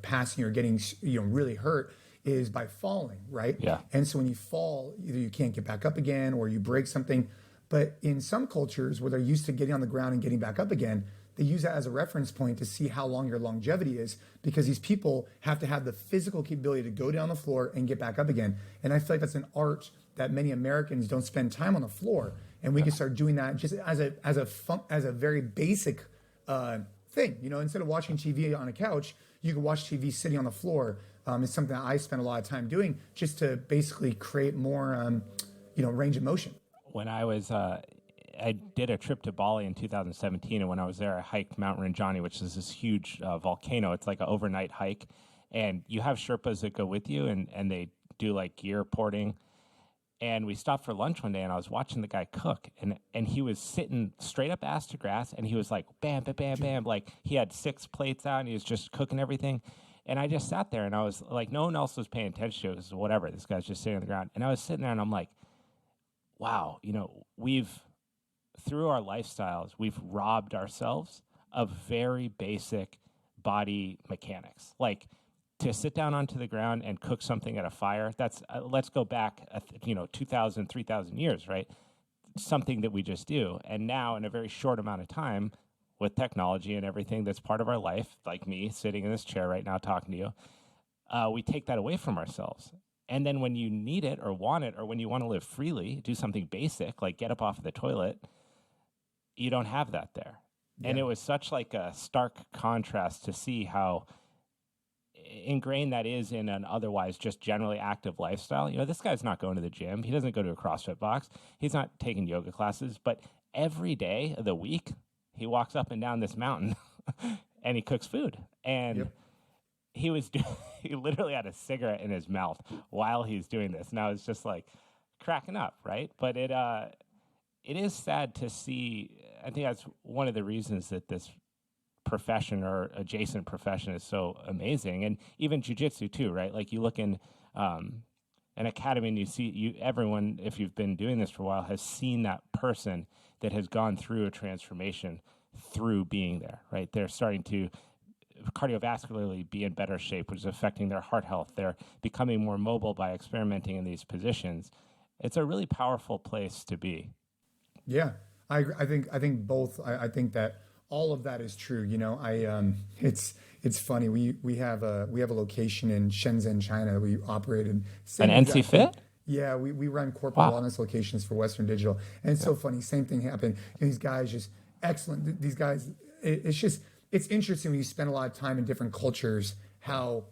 [SPEAKER 1] passing or getting, really hurt is by falling, right?
[SPEAKER 2] Yeah.
[SPEAKER 1] And so when you fall, either you can't get back up again or you break something. But in some cultures where they're used to getting on the ground and getting back up again, they use that as a reference point to see how long your longevity is, because these people have to have the physical capability to go down the floor and get back up again. And I feel like that's an art that many Americans don't spend time on the floor. And we can start doing that just as a very basic thing. You know, instead of watching TV on a couch, you can watch TV sitting on the floor. It's something that I spend a lot of time doing just to basically create more, range of motion.
[SPEAKER 2] When I did a trip to Bali in 2017, and when I was there, I hiked Mount Rinjani, which is this huge volcano. It's like an overnight hike, and you have Sherpas that go with you, and they do like gear porting. And we stopped for lunch one day, and I was watching the guy cook, and he was sitting straight up ass to grass, and he was like, bam, bam, bam, bam. Like, he had 6 plates out, and he was just cooking everything. And I just sat there, and I was like, no one else was paying attention to it. It was whatever. This guy's just sitting on the ground. And I was sitting there, and I'm like, wow, through our lifestyles, we've robbed ourselves of very basic body mechanics. Like, to sit down onto the ground and cook something at a fire, that's, let's go back, 2,000, 3,000 years, right? Something that we just do. And now, in a very short amount of time, with technology and everything that's part of our life, like me sitting in this chair right now talking to you, we take that away from ourselves. And then when you need it or want it, or when you want to live freely, do something basic, like get up off the toilet, you don't have that there. Yeah. And it was such like a stark contrast to see how ingrained that is in an otherwise just generally active lifestyle. This guy's not going to the gym. He doesn't go to a CrossFit box. He's not taking yoga classes, but every day of the week, he walks up and down this mountain and he cooks food. And he literally had a cigarette in his mouth while he's doing this. And I was just like cracking up, right? But it is sad to see. I think that's one of the reasons that this profession or adjacent profession is so amazing. And even jiu-jitsu too, right? Like, you look in an academy and you see everyone, if you've been doing this for a while, has seen that person that has gone through a transformation through being there, right? They're starting to cardiovascularly be in better shape, which is affecting their heart health. They're becoming more mobile by experimenting in these positions. It's a really powerful place to be.
[SPEAKER 1] Yeah, I think both. I think that all of that is true. It's funny. We have a location in Shenzhen, China that we operate in.
[SPEAKER 2] An NCFit?
[SPEAKER 1] Yeah, we run corporate wellness locations for Western Digital, and it's so funny. Same thing happened. These guys just excellent. These guys, it's interesting when you spend a lot of time in different cultures, how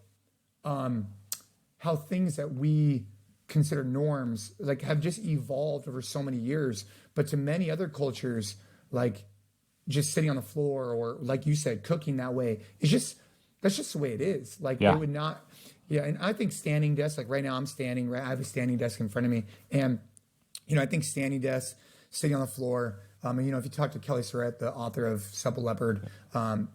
[SPEAKER 1] things that we consider norms like have just evolved over so many years. But to many other cultures, like just sitting on the floor or, like you said, cooking that way, that's just the way it is. Like, they would not. Yeah, and I think standing desks, like right now I'm standing, right? I have a standing desk in front of me. And, I think standing desks, sitting on the floor, and, if you talk to Kelly Surratt, the author of Supple Leopard,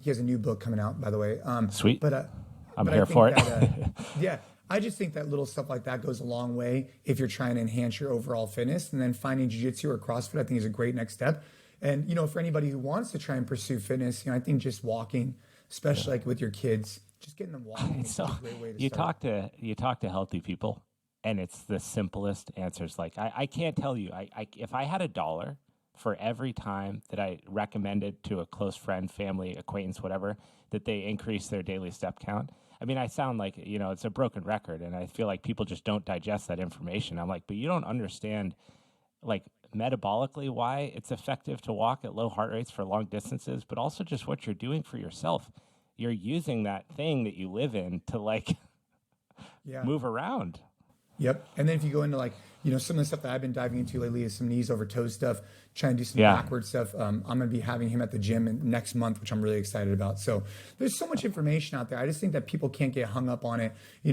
[SPEAKER 1] he has a new book coming out, by the way.
[SPEAKER 2] Sweet.
[SPEAKER 1] But
[SPEAKER 2] I'm here for it.
[SPEAKER 1] Yeah, I just think that little stuff like that goes a long way if you're trying to enhance your overall fitness. And then finding jiu-jitsu or CrossFit, I think, is a great next step. And, for anybody who wants to try and pursue fitness, I think just walking, especially like with your kids, just getting them walking is a great way to start.
[SPEAKER 2] You talk to healthy people, and it's the simplest answers. Like, I can't tell you, if I had $1 for every time that I recommended to a close friend, family, acquaintance, whatever, that they increase their daily step count. I mean, I sound like, it's a broken record, and I feel like people just don't digest that information. I'm like, but you don't understand, like, metabolically why it's effective to walk at low heart rates for long distances, but also just what you're doing for yourself. You're using that thing that you live in to move around.
[SPEAKER 1] Yep. And then if you go into some of the stuff that I've been diving into lately is some knees over toes stuff, trying to do some backward stuff. I'm going to be having him at the gym next month, which I'm really excited about. So there's so much information out there. I just think that people can't get hung up on it.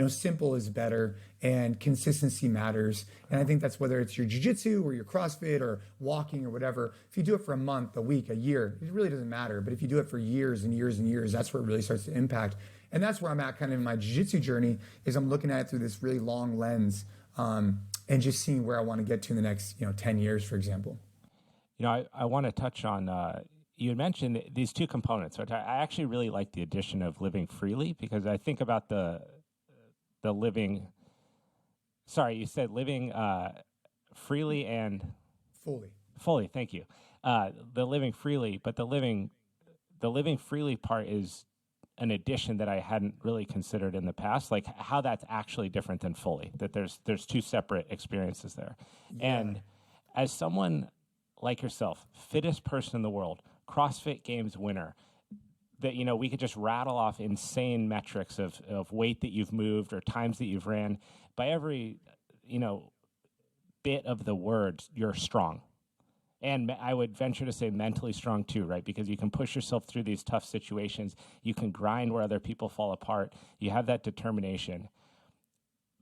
[SPEAKER 1] Simple is better and consistency matters. And I think that's whether it's your jiu-jitsu or your CrossFit or walking or whatever. If you do it for a month, a week, a year, it really doesn't matter. But if you do it for years and years and years, that's where it really starts to impact. And that's where I'm at kind of in my jiu-jitsu journey is I'm looking at it through this really long lens and just seeing where I want to get to in the next 10 years, for example.
[SPEAKER 2] I want to touch on, you had mentioned these two components, which I actually really like the addition of living freely, because I think about the living, sorry, you said living freely and...
[SPEAKER 1] Fully.
[SPEAKER 2] Fully, thank you. The living freely, but the living the living freely part is an addition that I hadn't really considered in the past, like how that's actually different than fully, that there's two separate experiences there.
[SPEAKER 1] Yeah.
[SPEAKER 2] And as someone like yourself, fittest person in the world, CrossFit Games winner, that, you know, we could just rattle off insane metrics of weight that you've moved or times that you've ran. By every, you know, bit of the word, you're strong. And I would venture to say mentally strong too, right? Because you can push yourself through these tough situations. You can grind where other people fall apart. You have that determination.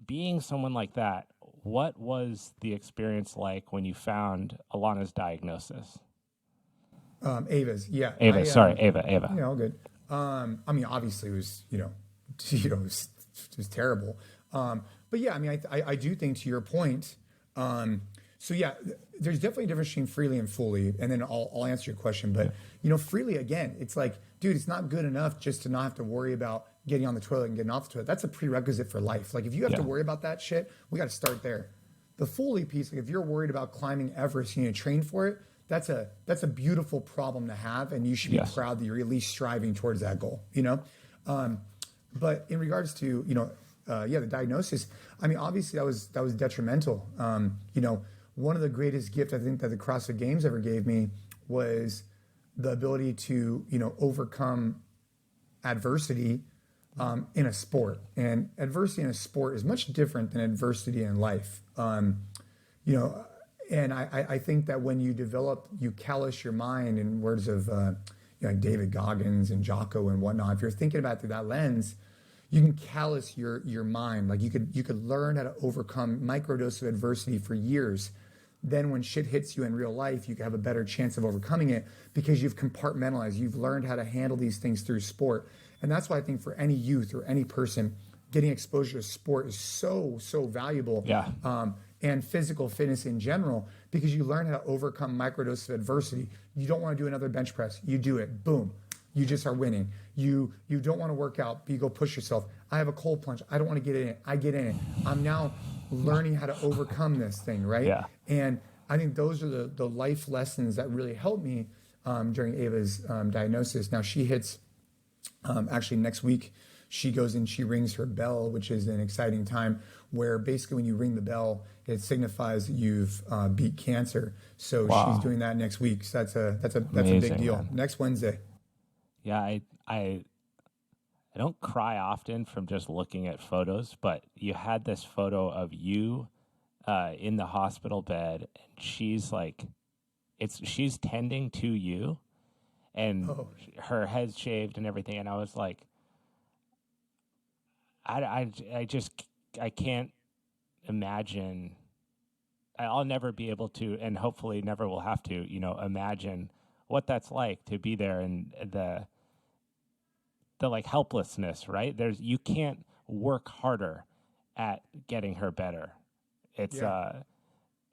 [SPEAKER 2] Being someone like that, what was the experience like when you found Alana's diagnosis?
[SPEAKER 1] Ava's, yeah.
[SPEAKER 2] Ava, Ava.
[SPEAKER 1] Yeah, all good. I mean, obviously it was, it was terrible. But yeah, I mean, I do think, to your point, so yeah, there's definitely a difference between freely and fully, and then I'll answer your question. But freely, again, it's like, dude, it's not good enough just to not have to worry about getting on the toilet and getting off the toilet. That's a prerequisite for life. Like, if you have to worry about that shit, we got to start there. The fully piece, like if you're worried about climbing Everest, you need to train for it. That's a beautiful problem to have, and you should be proud that you're at least striving towards that goal. But in regards to the diagnosis, I mean, obviously that was detrimental. One of the greatest gifts I think that the CrossFit Games ever gave me was the ability to overcome adversity in a sport. And adversity in a sport is much different than adversity in life. And I think that when you callous your mind, in words of like David Goggins and Jocko and whatnot, if you're thinking about it through that lens, you can callous your mind. Like you could learn how to overcome microdose of adversity for years. Then when shit hits you in real life, you can have a better chance of overcoming it because you've compartmentalized. You've learned how to handle these things through sport. And that's why I think for any youth or any person, getting exposure to sport is so valuable.
[SPEAKER 2] Yeah.
[SPEAKER 1] And physical fitness in general, because you learn how to overcome microdoses of adversity. You don't want to do another bench press. You do it. Boom. You just are winning. You don't want to work out, but you go push yourself. I have a cold plunge. I don't want to get in it. I get in it. I'm now learning how to overcome this thing, right?
[SPEAKER 2] Yeah.
[SPEAKER 1] And I think those are the life lessons that really helped me during Ava's diagnosis. Now she hits, actually next week, she goes and she rings her bell, which is an exciting time where basically when you ring the bell, it signifies that you've beat cancer. So she's doing that next week. So that's a big deal. Man. Next Wednesday.
[SPEAKER 2] Yeah, I don't cry often from just looking at photos, but you had this photo of you in the hospital bed, and she's like, she's tending to you, and her head's shaved and everything, and I was like, I can't imagine. I'll never be able to, and hopefully never will have to, imagine what that's like to be there, and the like helplessness, right? You can't work harder at getting her better. It's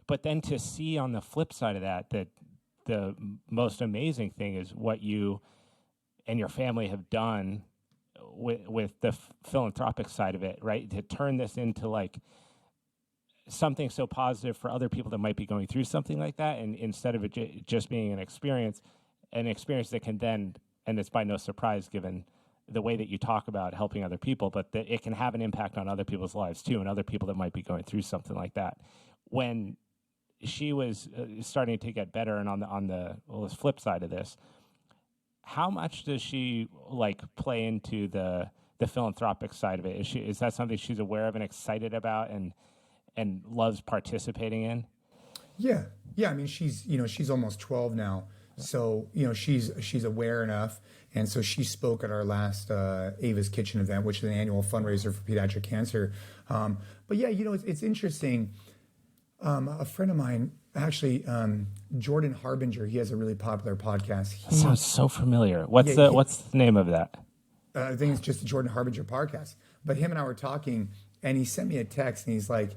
[SPEAKER 2] but then to see on the flip side of that the most amazing thing is what you and your family have done with the philanthropic side of it, right? To turn this into like something so positive for other people that might be going through something like that, and instead of it just being an experience that can then, and it's by no surprise given the way that you talk about helping other people, but that it can have an impact on other people's lives too, and other people that might be going through something like that. When she was starting to get better, and on the flip side of this, how much does she like play into the philanthropic side of it? Is that something she's aware of and excited about and loves participating in?
[SPEAKER 1] Yeah. I mean, she's almost 12 now, so she's aware enough, and so she spoke at our last Ava's Kitchen event, which is an annual fundraiser for pediatric cancer. But yeah, it's interesting. A friend of mine, actually, Jordan Harbinger, he has a really popular podcast.
[SPEAKER 2] That sounds so familiar. What's the name of that?
[SPEAKER 1] I think it's just the Jordan Harbinger podcast. But him and I were talking, and he sent me a text, and he's like,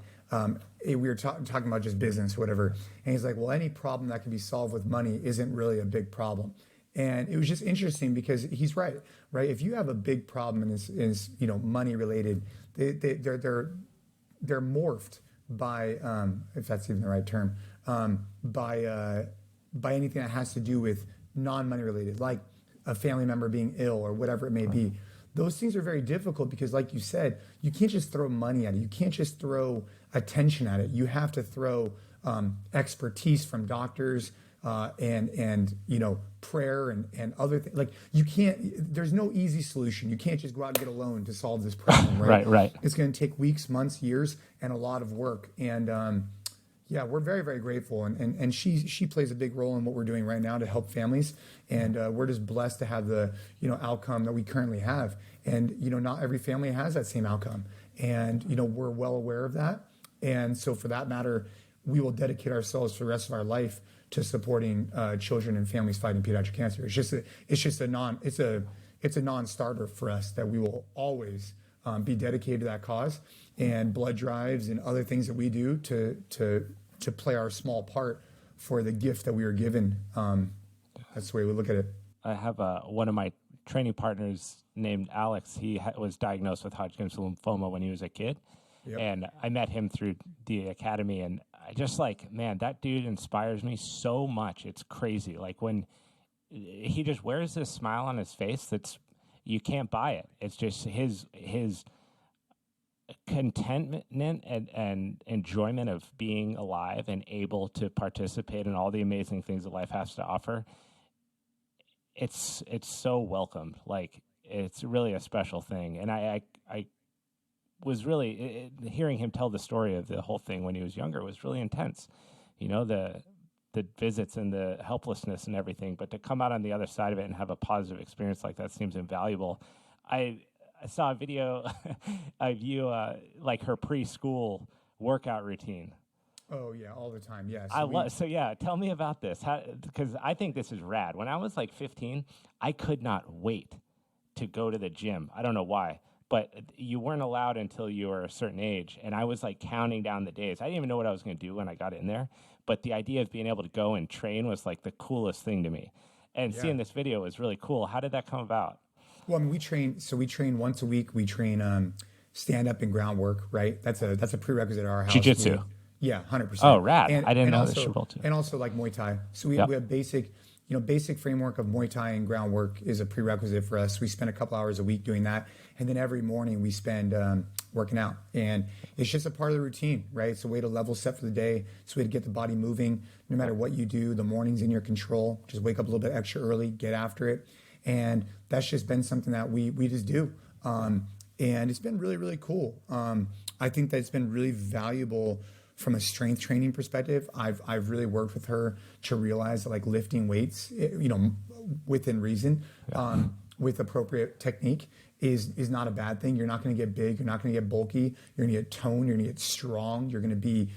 [SPEAKER 1] we were talking about just business, whatever. And he's like, well, any problem that can be solved with money isn't really a big problem. And it was just interesting because he's right? If you have a big problem and is money related, they're morphed by, if that's even the right term, by anything that has to do with non-money related. Like a family member being ill or whatever it may be. Those things are very difficult because, like you said, you can't just throw money at it. You can't just throw attention at it. You have to throw expertise from doctors and prayer and other things. Like you can't. There's no easy solution. You can't just go out and get a loan to solve this problem, right?
[SPEAKER 2] Right.
[SPEAKER 1] It's going to take weeks, months, years, and a lot of work. And yeah, we're very, very grateful. And she plays a big role in what we're doing right now to help families. And we're just blessed to have the, outcome that we currently have. And, not every family has that same outcome. And, we're well aware of that. And so for that matter, we will dedicate ourselves for the rest of our life to supporting children and families fighting pediatric cancer. It's a non-starter for us that we will always be dedicated to that cause, and blood drives and other things that we do to play our small part for the gift that we were given. That's the way we look at it.
[SPEAKER 2] I have one of my training partners named Alex. He was diagnosed with Hodgkin's lymphoma when he was a kid.
[SPEAKER 1] Yep.
[SPEAKER 2] And I met him through the academy, and I just man, that dude inspires me so much. It's crazy. Like when he just wears this smile on his face, you can't buy it. It's just his contentment and enjoyment of being alive and able to participate in all the amazing things that life has to offer. It's so welcomed. Like it's really a special thing. And I was really hearing him tell the story of the whole thing when he was younger was really intense. The visits and the helplessness and everything, but to come out on the other side of it and have a positive experience like that seems invaluable. I saw a video of you, like her preschool workout routine.
[SPEAKER 1] Oh yeah, all the time. Yeah.
[SPEAKER 2] So tell me about this. Because I think this is rad. When I was like 15, I could not wait to go to the gym. I don't know why, but you weren't allowed until you were a certain age. And I was like counting down the days. I didn't even know what I was going to do when I got in there. But the idea of being able to go and train was like the coolest thing to me. And seeing this video was really cool. How did that come about?
[SPEAKER 1] Well, I mean, we train once a week. We train stand up and groundwork, right? That's a prerequisite at our house.
[SPEAKER 2] Jiu Jitsu.
[SPEAKER 1] Yeah, 100%.
[SPEAKER 2] Oh, rad.
[SPEAKER 1] And,
[SPEAKER 2] I didn't
[SPEAKER 1] and
[SPEAKER 2] know
[SPEAKER 1] also,
[SPEAKER 2] this Chipotle too.
[SPEAKER 1] And also like Muay Thai. So we have basic framework of Muay Thai and groundwork is a prerequisite for us. We spend a couple hours a week doing that. And then every morning we spend working out. And it's just a part of the routine, right? It's a way to level set for the day. It's a way to get the body moving. No matter what you do, the morning's in your control. Just wake up a little bit extra early, get after it. And that's just been something that we just do. And it's been really, really cool. I think that it's been really valuable from a strength training perspective. I've really worked with her to realize that like lifting weights, within reason, with appropriate technique is not a bad thing. You're not going to get big. You're not going to get bulky. You're going to get toned. You're going to get strong. You're going to be.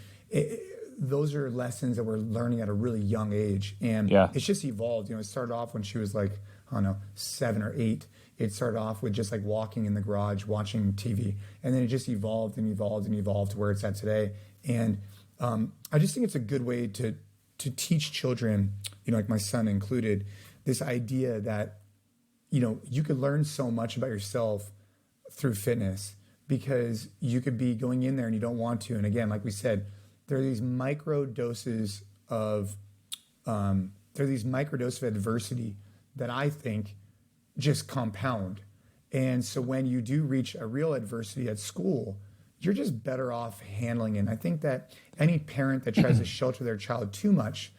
[SPEAKER 1] Those are lessons that we're learning at a really young age, and it's just evolved. It started off when she was like, I don't know, 7 or 8. It started off with just like walking in the garage, watching TV, and then it just evolved and evolved and evolved to where it's at today. And I just think it's a good way to teach children, like my son included, this idea that, you could learn so much about yourself through fitness, because you could be going in there and you don't want to. And again, like we said, there are these micro doses of adversity that I think just compound. And so when you do reach a real adversity at school, you're just better off handling it. And I think that any parent that tries to shelter their child too much,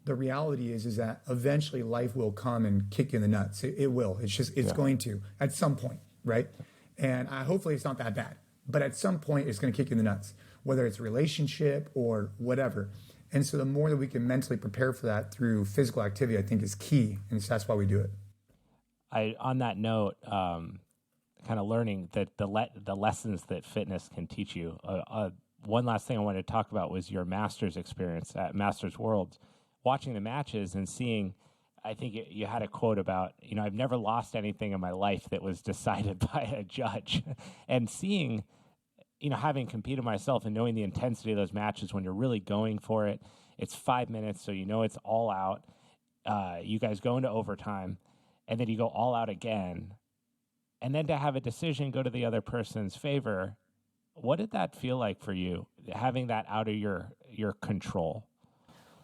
[SPEAKER 1] the reality is that eventually life will come and kick you in the nuts. It will. It's going to at some point, right? And hopefully it's not that bad, but at some point it's going to kick you in the nuts, whether it's a relationship or whatever. And so the more that we can mentally prepare for that through physical activity, I think is key. And so that's why we do it.
[SPEAKER 2] On that note, kind of learning that the lessons that fitness can teach you. One last thing I wanted to talk about was your Masters experience at Masters Worlds, watching the matches and seeing. I think you had a quote about, I've never lost anything in my life that was decided by a judge, and seeing, having competed myself and knowing the intensity of those matches when you're really going for it. It's 5 minutes, so it's all out. You guys go into overtime, and then you go all out again. And then to have a decision go to the other person's favor, what did that feel like for you, having that out of your control?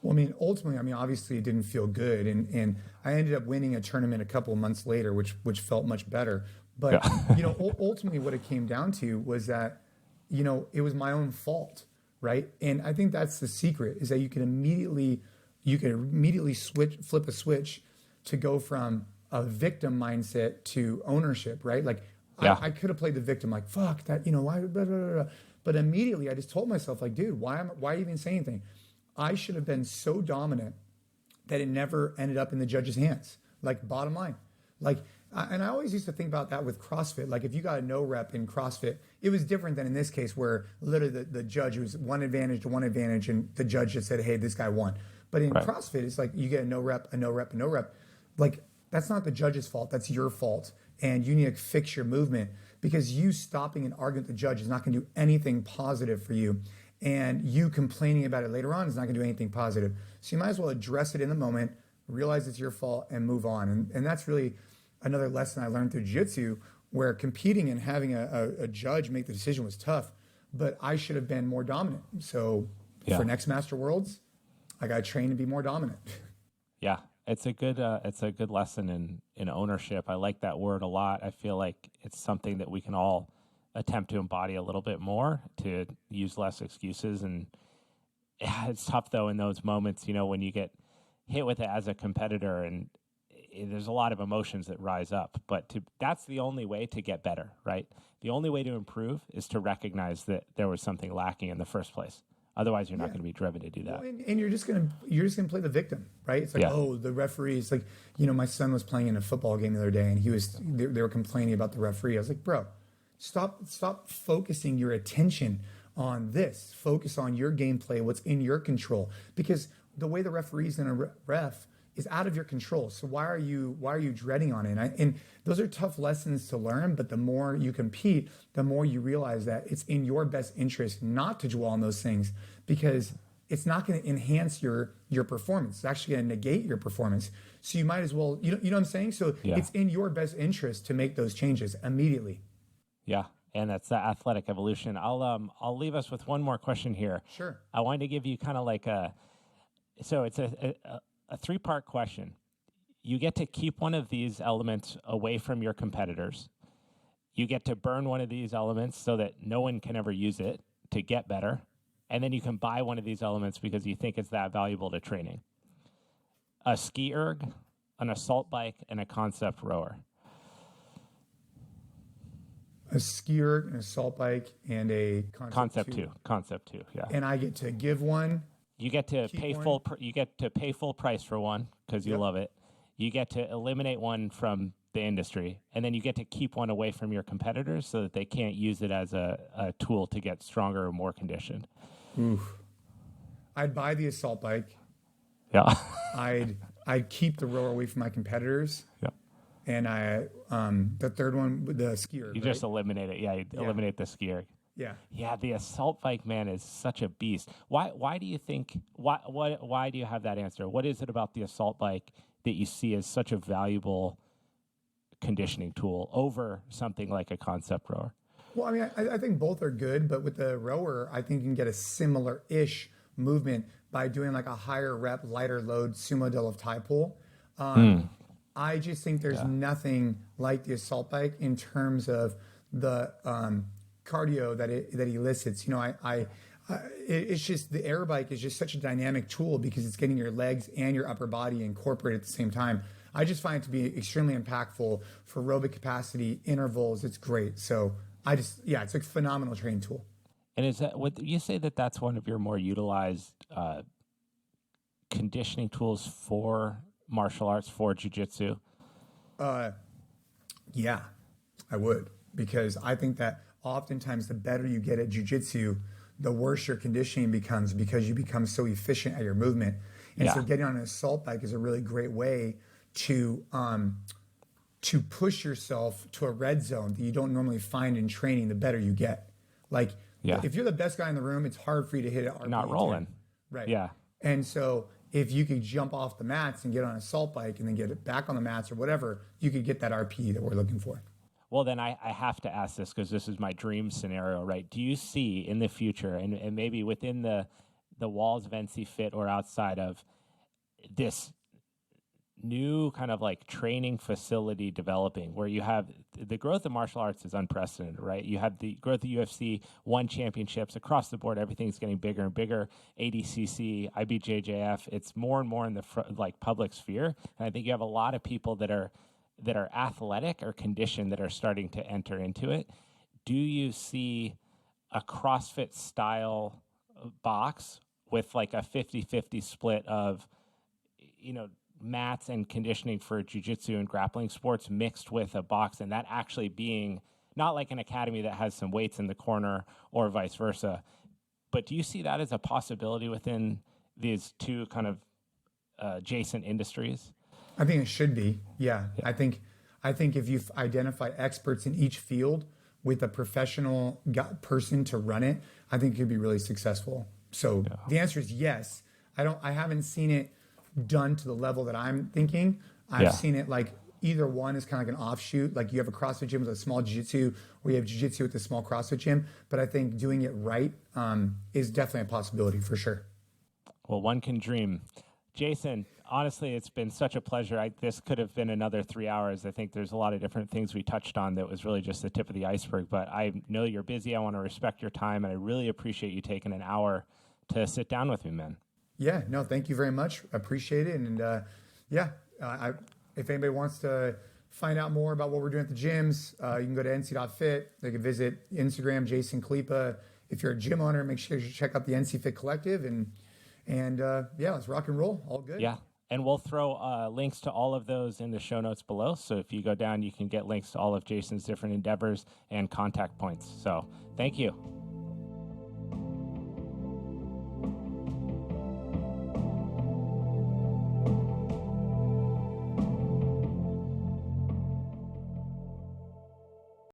[SPEAKER 1] Well, I mean, ultimately, I mean, obviously, it didn't feel good, and I ended up winning a tournament a couple of months later, which felt much better. But
[SPEAKER 2] Yeah.
[SPEAKER 1] ultimately, what it came down to was that, it was my own fault, right? And I think that's the secret is that you can immediately flip a switch to go from a victim mindset to ownership, right? Like
[SPEAKER 2] Yeah.
[SPEAKER 1] I could have played the victim, like fuck that, why, blah, blah, blah, blah. But immediately I just told myself, like, dude, why even say anything? I should have been so dominant that it never ended up in the judge's hands. Like bottom line, like, and I always used to think about that with CrossFit. Like if you got a no rep in CrossFit, it was different than in this case where literally the judge was one advantage to one advantage, and the judge just said, "Hey, this guy won." But in
[SPEAKER 2] Right.
[SPEAKER 1] CrossFit, it's like you get a no rep, a no rep, a no rep. Like that's not the judge's fault. That's your fault, and you need to fix your movement because you stopping and arguing with the judge is not going to do anything positive for you. And you complaining about it later on is not going to do anything positive. So you might as well address it in the moment, realize it's your fault, and move on. And that's really another lesson I learned through jiu-jitsu, where competing and having a judge make the decision was tough, but I should have been more dominant. So
[SPEAKER 2] Yeah.
[SPEAKER 1] for next Master Worlds, I got to train to be more dominant.
[SPEAKER 2] Yeah, it's a good lesson in ownership. I like that word a lot. I feel like it's something that we can all attempt to embody a little bit more, to use less excuses. And yeah, it's tough though in those moments, when you get hit with it as a competitor, and there's a lot of emotions that rise up. But that's the only way to get better, right? The only way to improve is to recognize that there was something lacking in the first place. Otherwise, you're not going to be driven to do that.
[SPEAKER 1] Well, and you're just gonna play the victim, right? It's like,
[SPEAKER 2] Yeah.
[SPEAKER 1] oh, the referee. It's like, my son was playing in a football game the other day, and they were complaining about the referee. I was like, bro, stop focusing your attention on this. Focus on your gameplay, what's in your control, because the way the referee's in a ref is out of your control. So why are you dreading on it? And those are tough lessons to learn, but the more you compete, the more you realize that it's in your best interest not to dwell on those things, because it's not going to enhance your performance. It's actually going to negate your performance. So you might as well, you know what I'm saying? So
[SPEAKER 2] Yeah.
[SPEAKER 1] it's in your best interest to make those changes immediately.
[SPEAKER 2] Yeah, and that's the athletic evolution. I'll leave us with one more question here.
[SPEAKER 1] Sure.
[SPEAKER 2] I wanted to give you kind of like it's a three-part question. You get to keep one of these elements away from your competitors. You get to burn one of these elements so that no one can ever use it to get better. And then you can buy one of these elements because you think it's that valuable to training. A ski erg, an assault bike, and a concept rower.
[SPEAKER 1] A skier, an assault bike, and a
[SPEAKER 2] Concept two, yeah.
[SPEAKER 1] And I get to give one.
[SPEAKER 2] You get to
[SPEAKER 1] Keep
[SPEAKER 2] pay
[SPEAKER 1] one.
[SPEAKER 2] you get to pay full price for one because you
[SPEAKER 1] Yep.
[SPEAKER 2] love it. You get to eliminate one from the industry, and then you get to keep one away from your competitors so that they can't use it as a tool to get stronger or more conditioned.
[SPEAKER 1] Oof. I'd buy the assault bike.
[SPEAKER 2] Yeah.
[SPEAKER 1] I'd keep the rower away from my competitors.
[SPEAKER 2] Yeah.
[SPEAKER 1] And the third one, the skier.
[SPEAKER 2] You just eliminate it. Yeah, you eliminate the skier.
[SPEAKER 1] Yeah.
[SPEAKER 2] Yeah, the assault bike, man, is such a beast. Why do you think why do you have that answer? What is it about the assault bike that you see as such a valuable conditioning tool over something like a concept rower?
[SPEAKER 1] Well, I mean, I think both are good, but with the rower, I think you can get a similar-ish movement by doing like a higher rep, lighter load sumo deadlift tie pull. I just think there's nothing like the assault bike in terms of the cardio that it elicits. It's just the air bike is just such a dynamic tool because it's getting your legs and your upper body incorporated at the same time. I just find it to be extremely impactful for aerobic capacity, intervals. It's great. So it's a phenomenal training tool.
[SPEAKER 2] And is that what you say that's one of your more utilized conditioning tools for martial arts, for jiu-jitsu?
[SPEAKER 1] Yeah, I would, because I think that oftentimes the better you get at jiu-jitsu, the worse your conditioning becomes because you become so efficient at your movement. And so getting on an assault bike is a really great way to push yourself to a red zone that you don't normally find in training the better you get. Like, if you're the best guy in the room, it's hard for you to hit it.
[SPEAKER 2] Not rolling.
[SPEAKER 1] Right.
[SPEAKER 2] Yeah.
[SPEAKER 1] And so if you could jump off the mats and get on an assault bike and then get it back on the mats or whatever, you could get that RP that we're looking for.
[SPEAKER 2] Well, then I have to ask this because this is my dream scenario, right? Do you see in the future, and maybe within the the walls of NCFit or outside of this new kind of like training facility developing, where you have the growth of martial arts is unprecedented, right? You have the growth of UFC, one championships across the board. Everything's getting bigger and bigger. ADCC, IBJJF, it's more and more in the like public sphere. And I think you have a lot of people that are athletic or conditioned that are starting to enter into it. Do you see a CrossFit style box with like a 50-50 split of, mats and conditioning for jiu-jitsu and grappling sports mixed with a box, and that actually being not like an academy that has some weights in the corner or vice versa? But do you see that as a possibility within these two kind of adjacent industries?
[SPEAKER 1] I think it should be. Yeah. I think if you identify experts in each field with a professional person to run it, I think it could be really successful. So the answer is yes. I haven't seen it done to the level that I'm thinking. I've seen it like either one is kind of like an offshoot. Like you have a CrossFit gym with a small jiu-jitsu, or you have jiu-jitsu with a small CrossFit gym. But I think doing it right is definitely a possibility for sure.
[SPEAKER 2] Well, one can dream. Jason, honestly, it's been such a pleasure. This could have been another 3 hours. I think there's a lot of different things we touched on that was really just the tip of the iceberg. But I know you're busy. I want to respect your time, and I really appreciate you taking an hour to sit down with me, man.
[SPEAKER 1] Yeah, no, thank you very much. Appreciate it. And if anybody wants to find out more about what we're doing at the gyms, you can go to NC.fit. They can visit Instagram, Jason Khalipa. If you're a gym owner, make sure you check out the NCFit Collective. And let's rock and roll. All good.
[SPEAKER 2] Yeah. And we'll throw links to all of those in the show notes below. So if you go down, you can get links to all of Jason's different endeavors and contact points. So thank you.